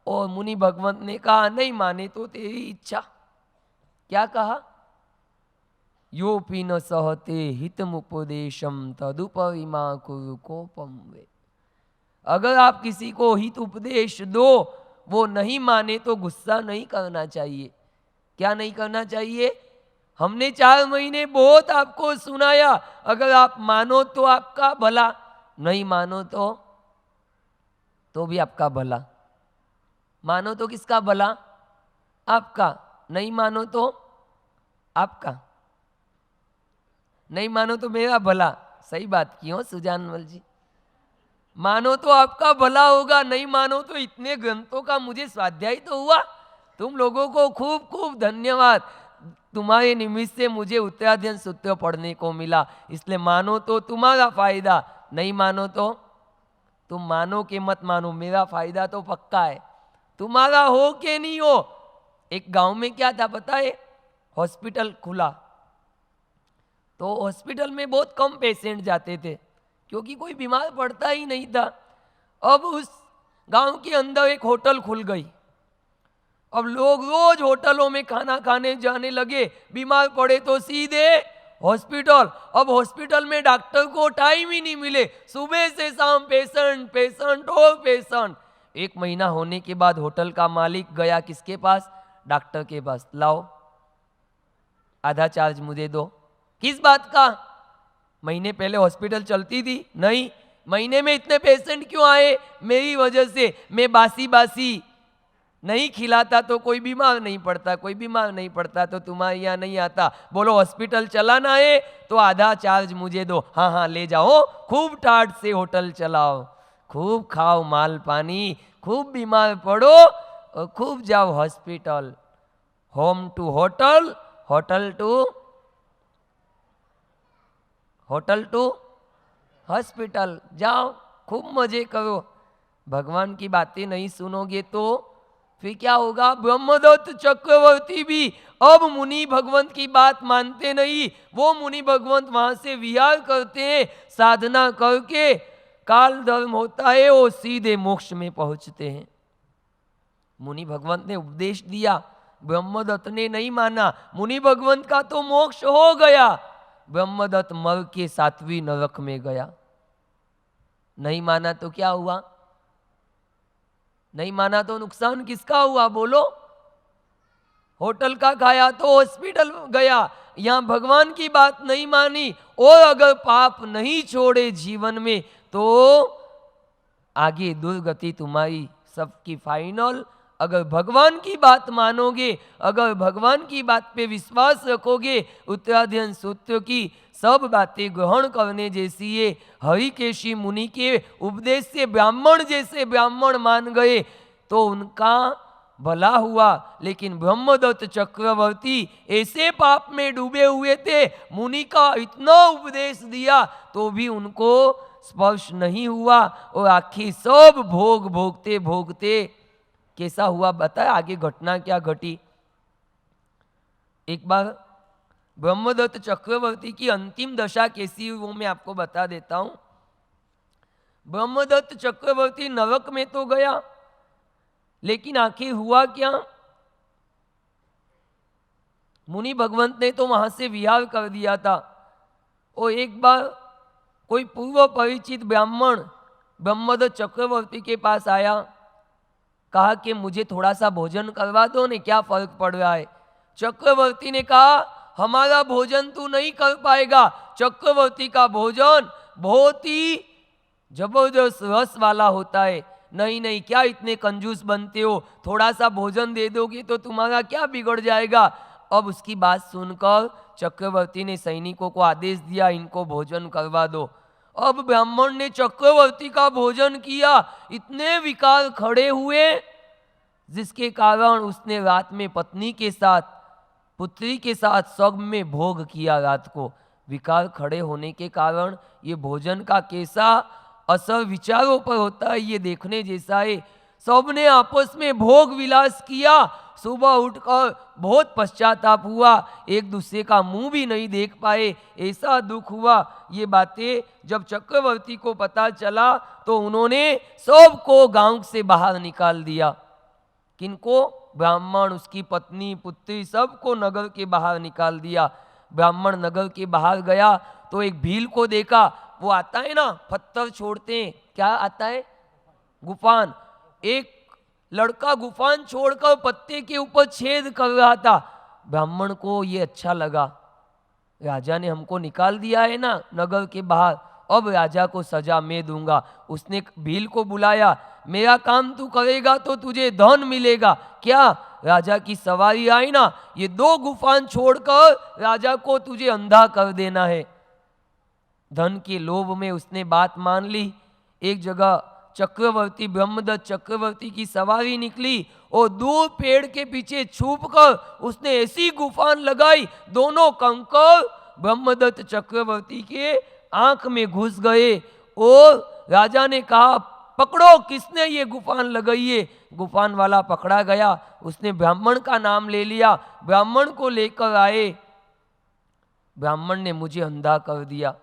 और मुनि भगवंत ने कहा नहीं माने तो तेरी इच्छा। क्या कहा? योपि न सहते हितमुपदेशम तदुपरिमा कुरु कोपम वे। अगर आप किसी को हित उपदेश दो, वो नहीं माने तो गुस्सा नहीं करना चाहिए। क्या नहीं करना चाहिए? हमने 4 महीने बहुत आपको सुनाया, अगर आप मानो तो आपका भला, नहीं मानो तो भी आपका भला। मानो तो किसका भला? आपका। नहीं मानो तो आपका। नहीं मानो तो मेरा भला। सही बात की हो सुजानमल जी। मानो तो आपका भला होगा, नहीं मानो तो इतने ग्रंथों का मुझे स्वाध्याय तो हुआ। तुम लोगों को खूब खूब धन्यवाद, तुम्हारे निमित्त से मुझे उत्तराध्ययन सूत्र पढ़ने को मिला। इसलिए मानो तो तुम्हारा फायदा, नहीं मानो तो तुम मानो के मत मानो, मेरा फायदा तो पक्का है। तुम्हारा हो के नहीं हो। एक गांव में क्या था पता है? हॉस्पिटल खुला, तो हॉस्पिटल में बहुत कम पेशेंट जाते थे, क्योंकि कोई बीमार पड़ता ही नहीं था। अब उस गांव के अंदर एक होटल खुल गई, अब लोग रोज होटलों में खाना खाने जाने लगे, बीमार पड़े तो सीधे हॉस्पिटल। अब हॉस्पिटल में डॉक्टर को टाइम ही नहीं मिले, सुबह से शाम पेशेंट पेशेंट और पेशेंट। 1 महीना होने के बाद होटल का मालिक गया किसके पास? डॉक्टर के पास। लाओ आधा चार्ज मुझे दो। किस बात का? महीने पहले हॉस्पिटल चलती थी? नहीं। महीने में इतने पेशेंट क्यों आए? मेरी वजह से। मैं बासी बासी नहीं खिलाता तो कोई बीमार नहीं पड़ता, कोई बीमार नहीं पड़ता तो तुम्हारे यहाँ नहीं आता। बोलो हॉस्पिटल चलाना है तो आधा चार्ज मुझे दो। हाँ हाँ ले जाओ, खूब टाट से होटल चलाओ, खूब खाओ माल पानी, खूब बीमार पड़ो और खूब जाओ hospital. Home to hotel, hotel to hospital. जाओ खूब मजे करो। भगवान की बातें नहीं सुनोगे तो फिर क्या होगा? ब्रह्मदत्त चक्रवर्ती भी अब मुनि भगवंत की बात मानते नहीं। वो मुनि भगवंत वहां से विहार करते हैं, साधना करके काल धर्म होता है वो सीधे मोक्ष में पहुंचते हैं। मुनि भगवंत ने उपदेश दिया, ब्रह्मदत्त ने नहीं माना। मुनि भगवंत का तो मोक्ष हो गया, ब्रह्मदत्त मर के 7वीं नरक में गया। नहीं माना तो क्या हुआ? नहीं माना तो नुकसान किसका हुआ? बोलो। होटल का खाया तो हॉस्पिटल गया। यहां भगवान की बात नहीं मानी और अगर पाप नहीं छोड़े जीवन में तो आगे दुर्गति तुम्हारी सबकी फाइनल। अगर भगवान की बात मानोगे, अगर भगवान की बात पे विश्वास रखोगे, उत्तराध्ययन सूत्र की सब बातें ग्रहण करने जैसी है। हरिकेशी मुनि के उपदेश से ब्राह्मण जैसे ब्राह्मण मान गए तो उनका भला हुआ। लेकिन ब्रह्मदत्त चक्रवर्ती ऐसे पाप में डूबे हुए थे, मुनि का इतना उपदेश दिया तो भी उनको स्पर्श नहीं हुआ और आखिर सब भोग भोगते भोगते कैसा हुआ बताए? आगे घटना क्या घटी। एक बार ब्रह्मदत्त चक्रवर्ती की अंतिम दशा कैसी हुई वो मैं आपको बता देता हूं। ब्रह्मदत्त चक्रवर्ती नरक में तो गया, लेकिन आखिर हुआ क्या? मुनि भगवंत ने तो वहां से विहार कर दिया था। और एक बार कोई पूर्व परिचित ब्राह्मण ब्रह्मदत्त चक्रवर्ती के पास आया, कहा कि मुझे थोड़ा सा भोजन करवा दो ने, क्या फर्क पड़ रहा है? चक्रवर्ती ने कहा हमारा भोजन तू नहीं कर पाएगा। चक्रवर्ती का भोजन बहुत ही जबरदस्त रस वाला होता है। नहीं नहीं, क्या इतने कंजूस बनते हो, थोड़ा सा भोजन दे दोगे तो तुम्हारा क्या बिगड़ जाएगा? अब उसकी बात सुनकर चक्रवर्ती ने सैनिकों को आदेश दिया इनको भोजन करवा दो। अब ब्राह्मण ने चक्रवर्ती का भोजन किया, इतने विकार खड़े हुए जिसके कारण उसने रात में पत्नी के साथ, पुत्री के साथ सब में भोग किया रात को। विकार खड़े होने के कारण ये भोजन का कैसा असर विचारों पर होता है ये देखने जैसा है। सबने आपस में भोग विलास किया। सुबह उठकर बहुत पश्चाताप हुआ, एक दूसरे का मुंह भी नहीं देख पाए, ऐसा दुख हुआ। ये बातें जब चक्रवर्ती को पता चला तो उन्होंने सबको गांव से बाहर निकाल दिया। किनको? ब्राह्मण, उसकी पत्नी, पुत्री, सबको नगर के बाहर निकाल दिया। ब्राह्मण नगर के बाहर गया तो एक भील को देखा। वो आता है ना, पत्थर छोड़ते हैं, क्या आता है? गुफान। एक लड़का गुफान छोड़कर पत्ते के ऊपर छेद कर रहा था। ब्राह्मण को ये अच्छा लगा, राजा ने हमको निकाल दिया है ना नगर के बाहर, अब राजा को सजा मैं दूंगा। उसने भील को बुलाया, मेरा काम तू करेगा तो तुझे धन मिलेगा। क्या? राजा की सवारी आई ना, ये 2 गुफान छोड़कर राजा को तुझे अंधा कर देना है। धन के लोभ में उसने बात मान ली। एक जगह चक्रवर्ती, ब्रह्मदत्त चक्रवर्ती की सवारी निकली और दूर पेड़ के पीछे छुपकर उसने ऐसी गुफान लगाई, दोनों कंकर ब्रह्मदत्त चक्रवर्ती के आंख में घुस गए। और राजा ने कहा पकड़ो, किसने ये गुफान लगाई है? गुफान वाला पकड़ा गया। उसने ब्राह्मण का नाम ले लिया, ब्राह्मण को लेकर आए। ब्राह्मण ने मुझे अंधा कर दिया।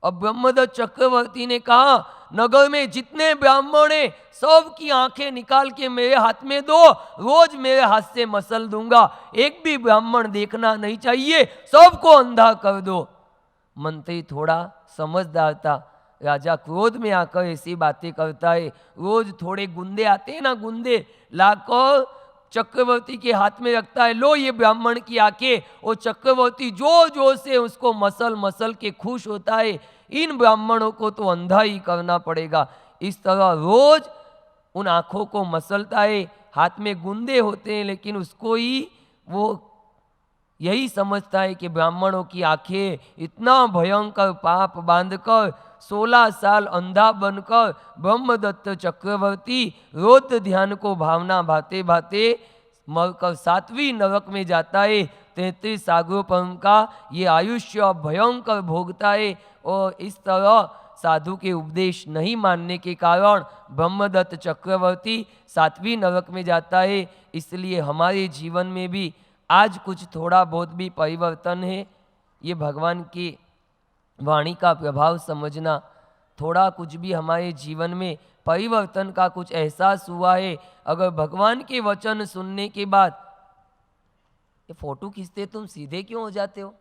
अब ब्रह्मदत्त चक्रवर्ती ने कहा, नगर में जितने ब्राह्मण हैं सब की आंखें निकाल के मेरे हाथ में दो, रोज मेरे हाथ से मसल दूंगा, एक भी ब्राह्मण देखना नहीं चाहिए, सबको अंधा कर दो। मंत्री थोड़ा समझदार था, राजा क्रोध में आकर ऐसी बातें करता है। रोज थोड़े गुंदे आते हैं ना, गुंदे लाकर चक्रवर्ती के हाथ में रखता है, लो ये ब्राह्मण की आंखें। वो चक्रवर्ती जोर जोर से उसको मसल मसल के खुश होता है, इन ब्राह्मणों को तो अंधा ही करना पड़ेगा। इस तरह रोज उन आंखों को मसलता है, हाथ में गुंदे होते हैं, लेकिन उसको ही वो यही समझता है कि ब्राह्मणों की आंखें, इतना भयंकर पाप बांधकर 16 साल अंधा बनकर ब्रह्मदत्त चक्रवर्ती रोज ध्यान को भावना भाते भाते मरकर 7वीं नरक में जाता है। 33 सागरों पर का ये आयुष्य भयंकर भोगता है। और इस तरह साधु के उपदेश नहीं मानने के कारण ब्रह्मदत्त चक्रवर्ती 7वीं नरक में जाता है। इसलिए हमारे जीवन में भी आज कुछ थोड़ा बहुत भी परिवर्तन है, ये भगवान की वाणी का प्रभाव समझना। थोड़ा कुछ भी हमारे जीवन में परिवर्तन का कुछ एहसास हुआ है, अगर भगवान के वचन सुनने के बाद, ये फोटो खींचते तुम सीधे क्यों हो जाते हो?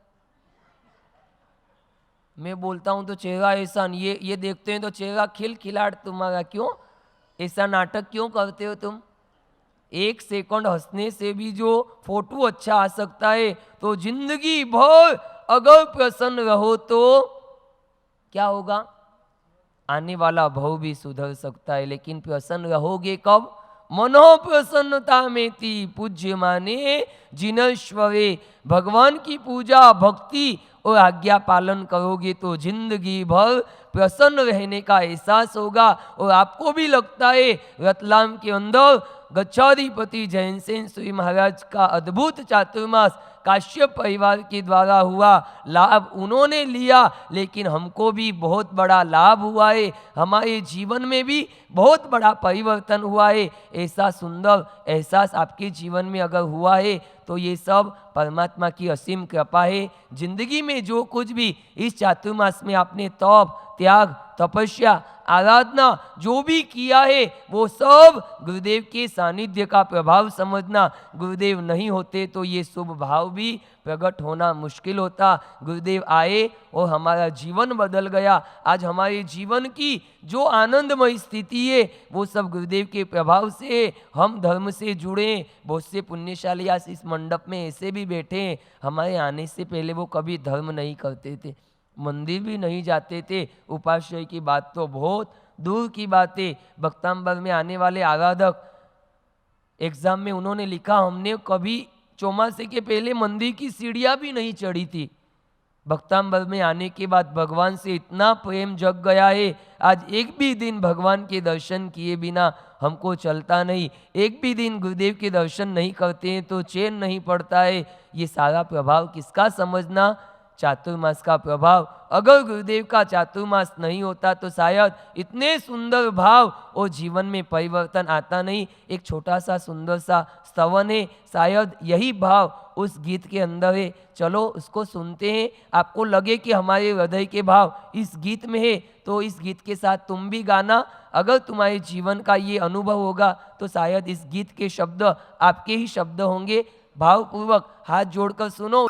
मैं बोलता हूं तो चेहरा ऐसा, ये देखते हैं तो चेहरा खिलखिलाट तुम्हारा, क्यों ऐसा नाटक क्यों करते हो तुम? 1 सेकंड हंसने से भी जो फोटो अच्छा आ सकता है, तो जिंदगी भर अगर प्रसन्न रहो तो क्या होगा? आने वाला भव भी सुधर सकता है। लेकिन प्रसन्न रहोगे कब? मनो प्रसन्नता में थी पूज्य माने जिनेश्वरे। भगवान की पूजा भक्ति और आज्ञा पालन करोगे तो जिंदगी भर प्रसन्न रहने का एहसास होगा। और आपको भी लगता है रतलाम के अंदर गच्छाधिपति जैनसेन श्री महाराज का अद्भुत चातुर्मास काश्यप परिवार के द्वारा हुआ, लाभ उन्होंने लिया, लेकिन हमको भी बहुत बड़ा लाभ हुआ है, हमारे जीवन में भी बहुत बड़ा परिवर्तन हुआ है। ऐसा सुंदर एहसास आपके जीवन में अगर हुआ है तो ये सब परमात्मा की असीम कृपा है। जिंदगी में जो कुछ भी इस चातुर्मास में आपने तप, त्याग, तपस्या, आराधना जो भी किया है वो सब गुरुदेव के सानिध्य का प्रभाव समझना। गुरुदेव नहीं होते तो ये शुभ भाव भी प्रकट होना मुश्किल होता। गुरुदेव आए और हमारा जीवन बदल गया। आज हमारे जीवन की जो आनंदमय स्थिति है वो सब गुरुदेव के प्रभाव से। हम धर्म से जुड़े, बहुत से पुण्यशाली आज इस मंडप में ऐसे भी बैठे हैं, हमारे आने से पहले वो कभी धर्म नहीं करते थे, मंदिर भी नहीं जाते थे। उपाश्रय की बात तो बहुत दूर की बात है। भक्तांबर में आने वाले आराधक एग्जाम में उन्होंने लिखा, हमने कभी चौमासे के पहले मंदिर की सीढ़ियां भी नहीं चढ़ी थी। भक्तांबर में आने के बाद भगवान से इतना प्रेम जग गया है। आज एक भी दिन भगवान के दर्शन किए बिना हमको चलता नहीं। एक भी दिन गुरुदेव के दर्शन नहीं करते हैं तो चैन नहीं पड़ता है। ये सारा प्रभाव किसका समझना? चातुर्मास का प्रभाव। अगर गुरुदेव का चातुर्मास नहीं होता तो शायद इतने सुंदर भाव और जीवन में परिवर्तन आता नहीं। एक छोटा सा सुंदर सा स्तवन है, शायद यही भाव उस गीत के अंदर है। चलो उसको सुनते हैं। आपको लगे कि हमारे हृदय के भाव इस गीत में है तो इस गीत के साथ तुम भी गाना। अगर तुम्हारे जीवन का ये अनुभव होगा तो शायद इस गीत के शब्द आपके ही शब्द होंगे। भावपूर्वक हाथ जोड़कर सुनो।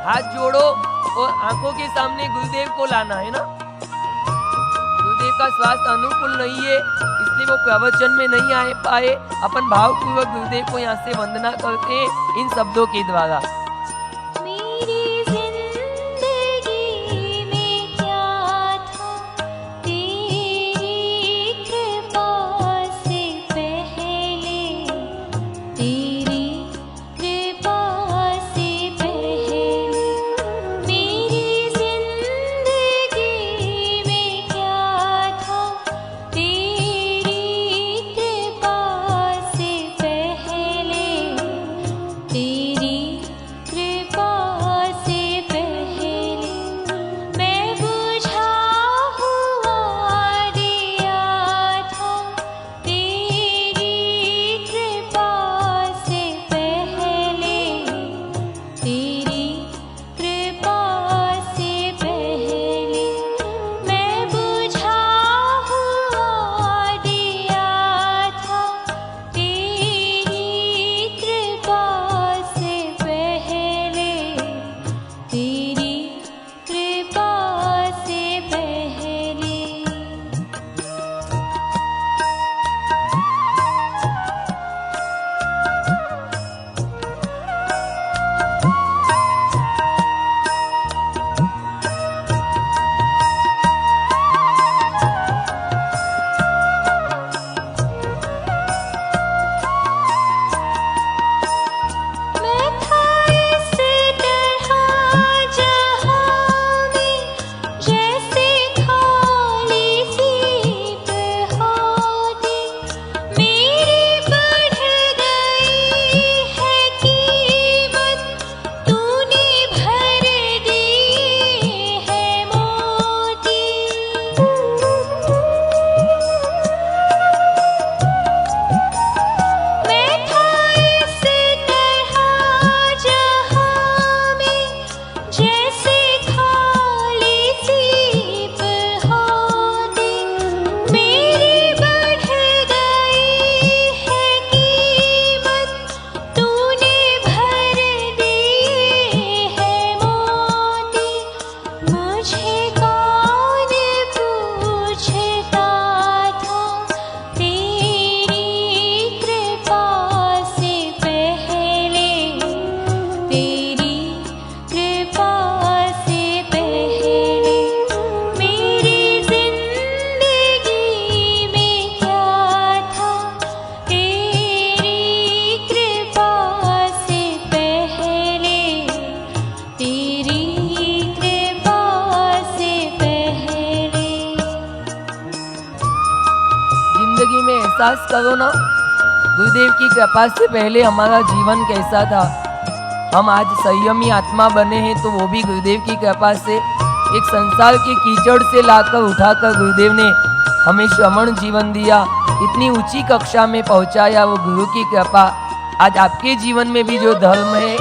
हाथ जोड़ो और आंखों के सामने गुरुदेव को लाना है ना। गुरुदेव का स्वास्थ्य अनुकूल नहीं है इसलिए वो प्रवचन में नहीं आ पाए। अपन भावपूर्वक गुरुदेव को यहाँ से वंदना करते हैं इन शब्दों के द्वारा। एहसास करो ना, गुरुदेव की कृपा से पहले हमारा जीवन कैसा था। हम आज संयमी आत्मा बने हैं तो वो भी गुरुदेव की कृपा से। एक संसार के कीचड़ से लाकर उठाकर गुरुदेव ने हमें श्रमण जीवन दिया, इतनी ऊंची कक्षा में पहुंचाया, वो गुरु की कृपा। आज आपके जीवन में भी जो धर्म है,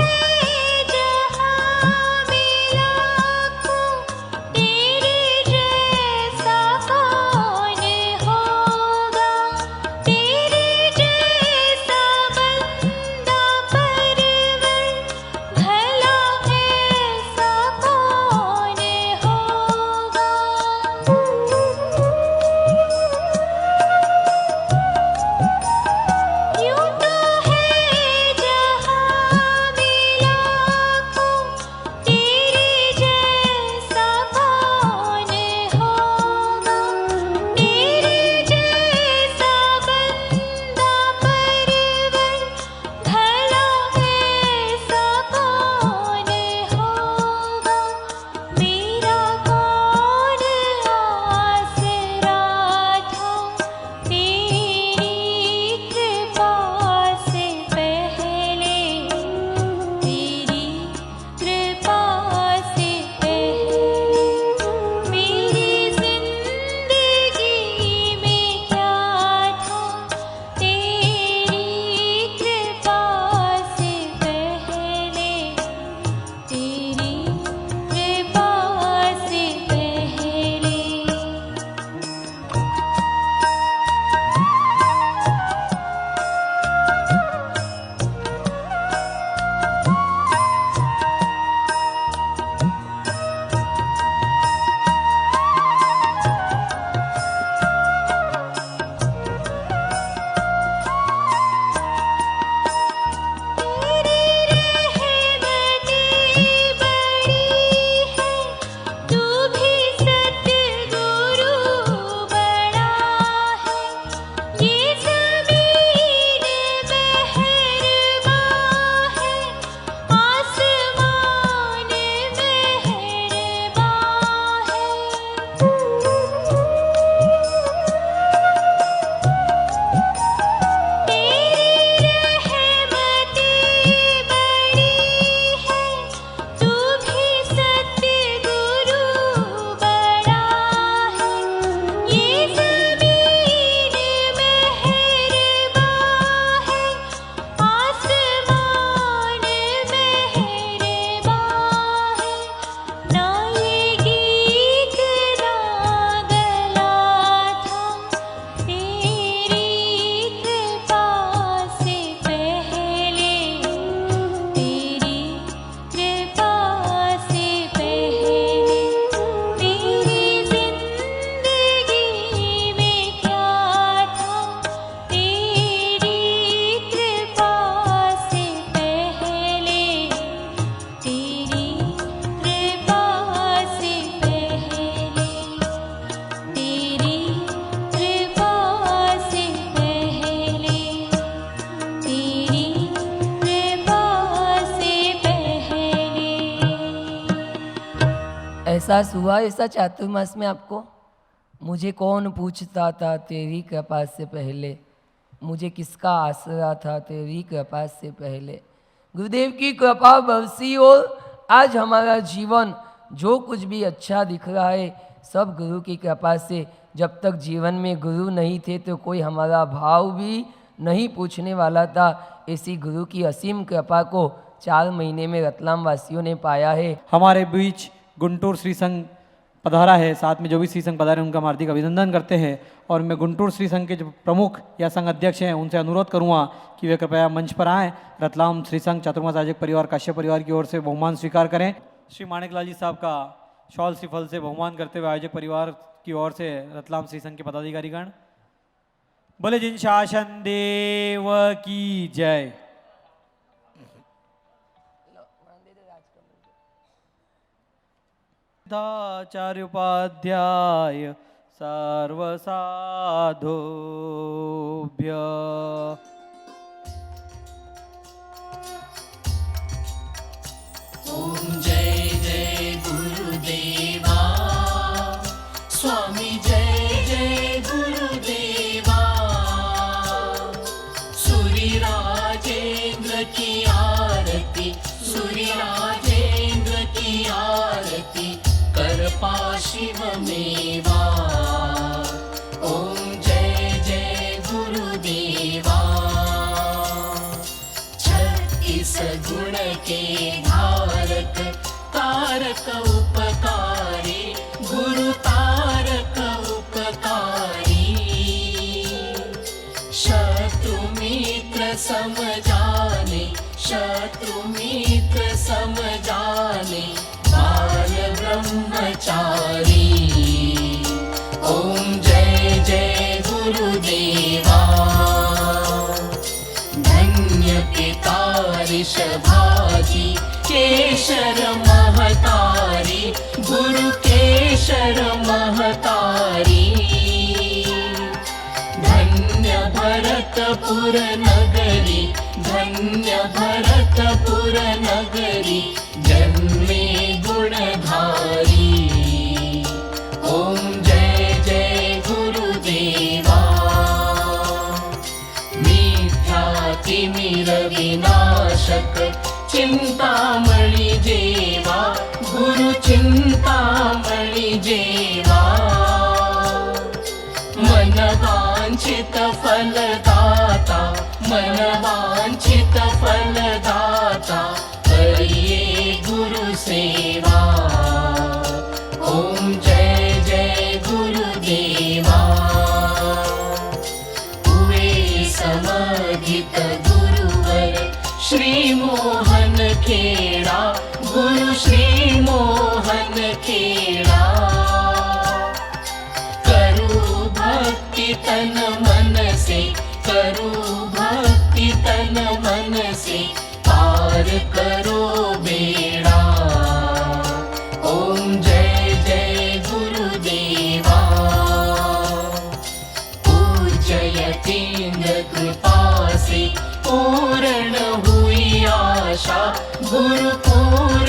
एहसास हुआ ऐसा चातुर्मास में आपको? मुझे कौन पूछता था तेरी कृपा से पहले, मुझे किसका आसरा था तेरी कृपा से पहले। गुरुदेव की कृपा बरसी और आज हमारा जीवन जो कुछ भी अच्छा दिख रहा है सब गुरु की कृपा से। जब तक जीवन में गुरु नहीं थे तो कोई हमारा भाव भी नहीं पूछने वाला था। ऐसी गुरु की असीम कृपा को 4 महीने में रतलाम वासियों ने पाया है। हमारे बीच गुंटूर श्री संघ पधारा है, साथ में जो भी श्री संघ पधारे उनका हार्दिक अभिनंदन करते हैं। और मैं गुंटूर श्री संघ के जो प्रमुख या संघ अध्यक्ष हैं उनसे अनुरोध करूंगा कि वे कृपया मंच पर आएँ। रतलाम श्री संघ चातुर्मास आयोजक परिवार काश्यप परिवार की ओर से बहुमान स्वीकार करें। श्री माणिकलाल जी साहब का शॉल श्रीफल से बहुमान करते हुए आयोजक परिवार की ओर से रतलाम श्री संघ के पदाधिकारीगण। बोले जिन शासन देव की जय। आचार्य उपाध्याय सर्वसाधुभ्य। ओम जय जय गुरुदेवा, स्वामी जय जय गुरुदेवा। गुण के धारक तारक उपकारी गुरु तारक उपकारी शत्रु मित्र समझाने शत्रु मित्र समझाने बाल ब्रह्मचारी ओम जय जय गुरुदेवा धन्य पिता ऋषभाजी केशर महतारी गुरु केशर महतारी धन्य भरतपुर नगरी धन्य भरतपुर नगरी जन्मे गुणधारी ओम जय जय गुरुदेवा मिथ्यातिमिर विनाशक चिंतामणि जेवा गुरु चिंतामणि जेवा मन वांछित फलदाता मन वांछित फलदाता करिए गुरु सेवा ओम जय जय गुरुदेवा हुए समधित गुरुवर श्री मोहन खेड़ा गुरु श्री मोहन खेड़ा करू भक्ति तन मन से करू भक्ति तन मन से पार करो बेड़ा ओम जय जय गुरुदेवा पूजयतीन्द्र कृपा से पूर्ण हुई आशा गुरु पूर्ण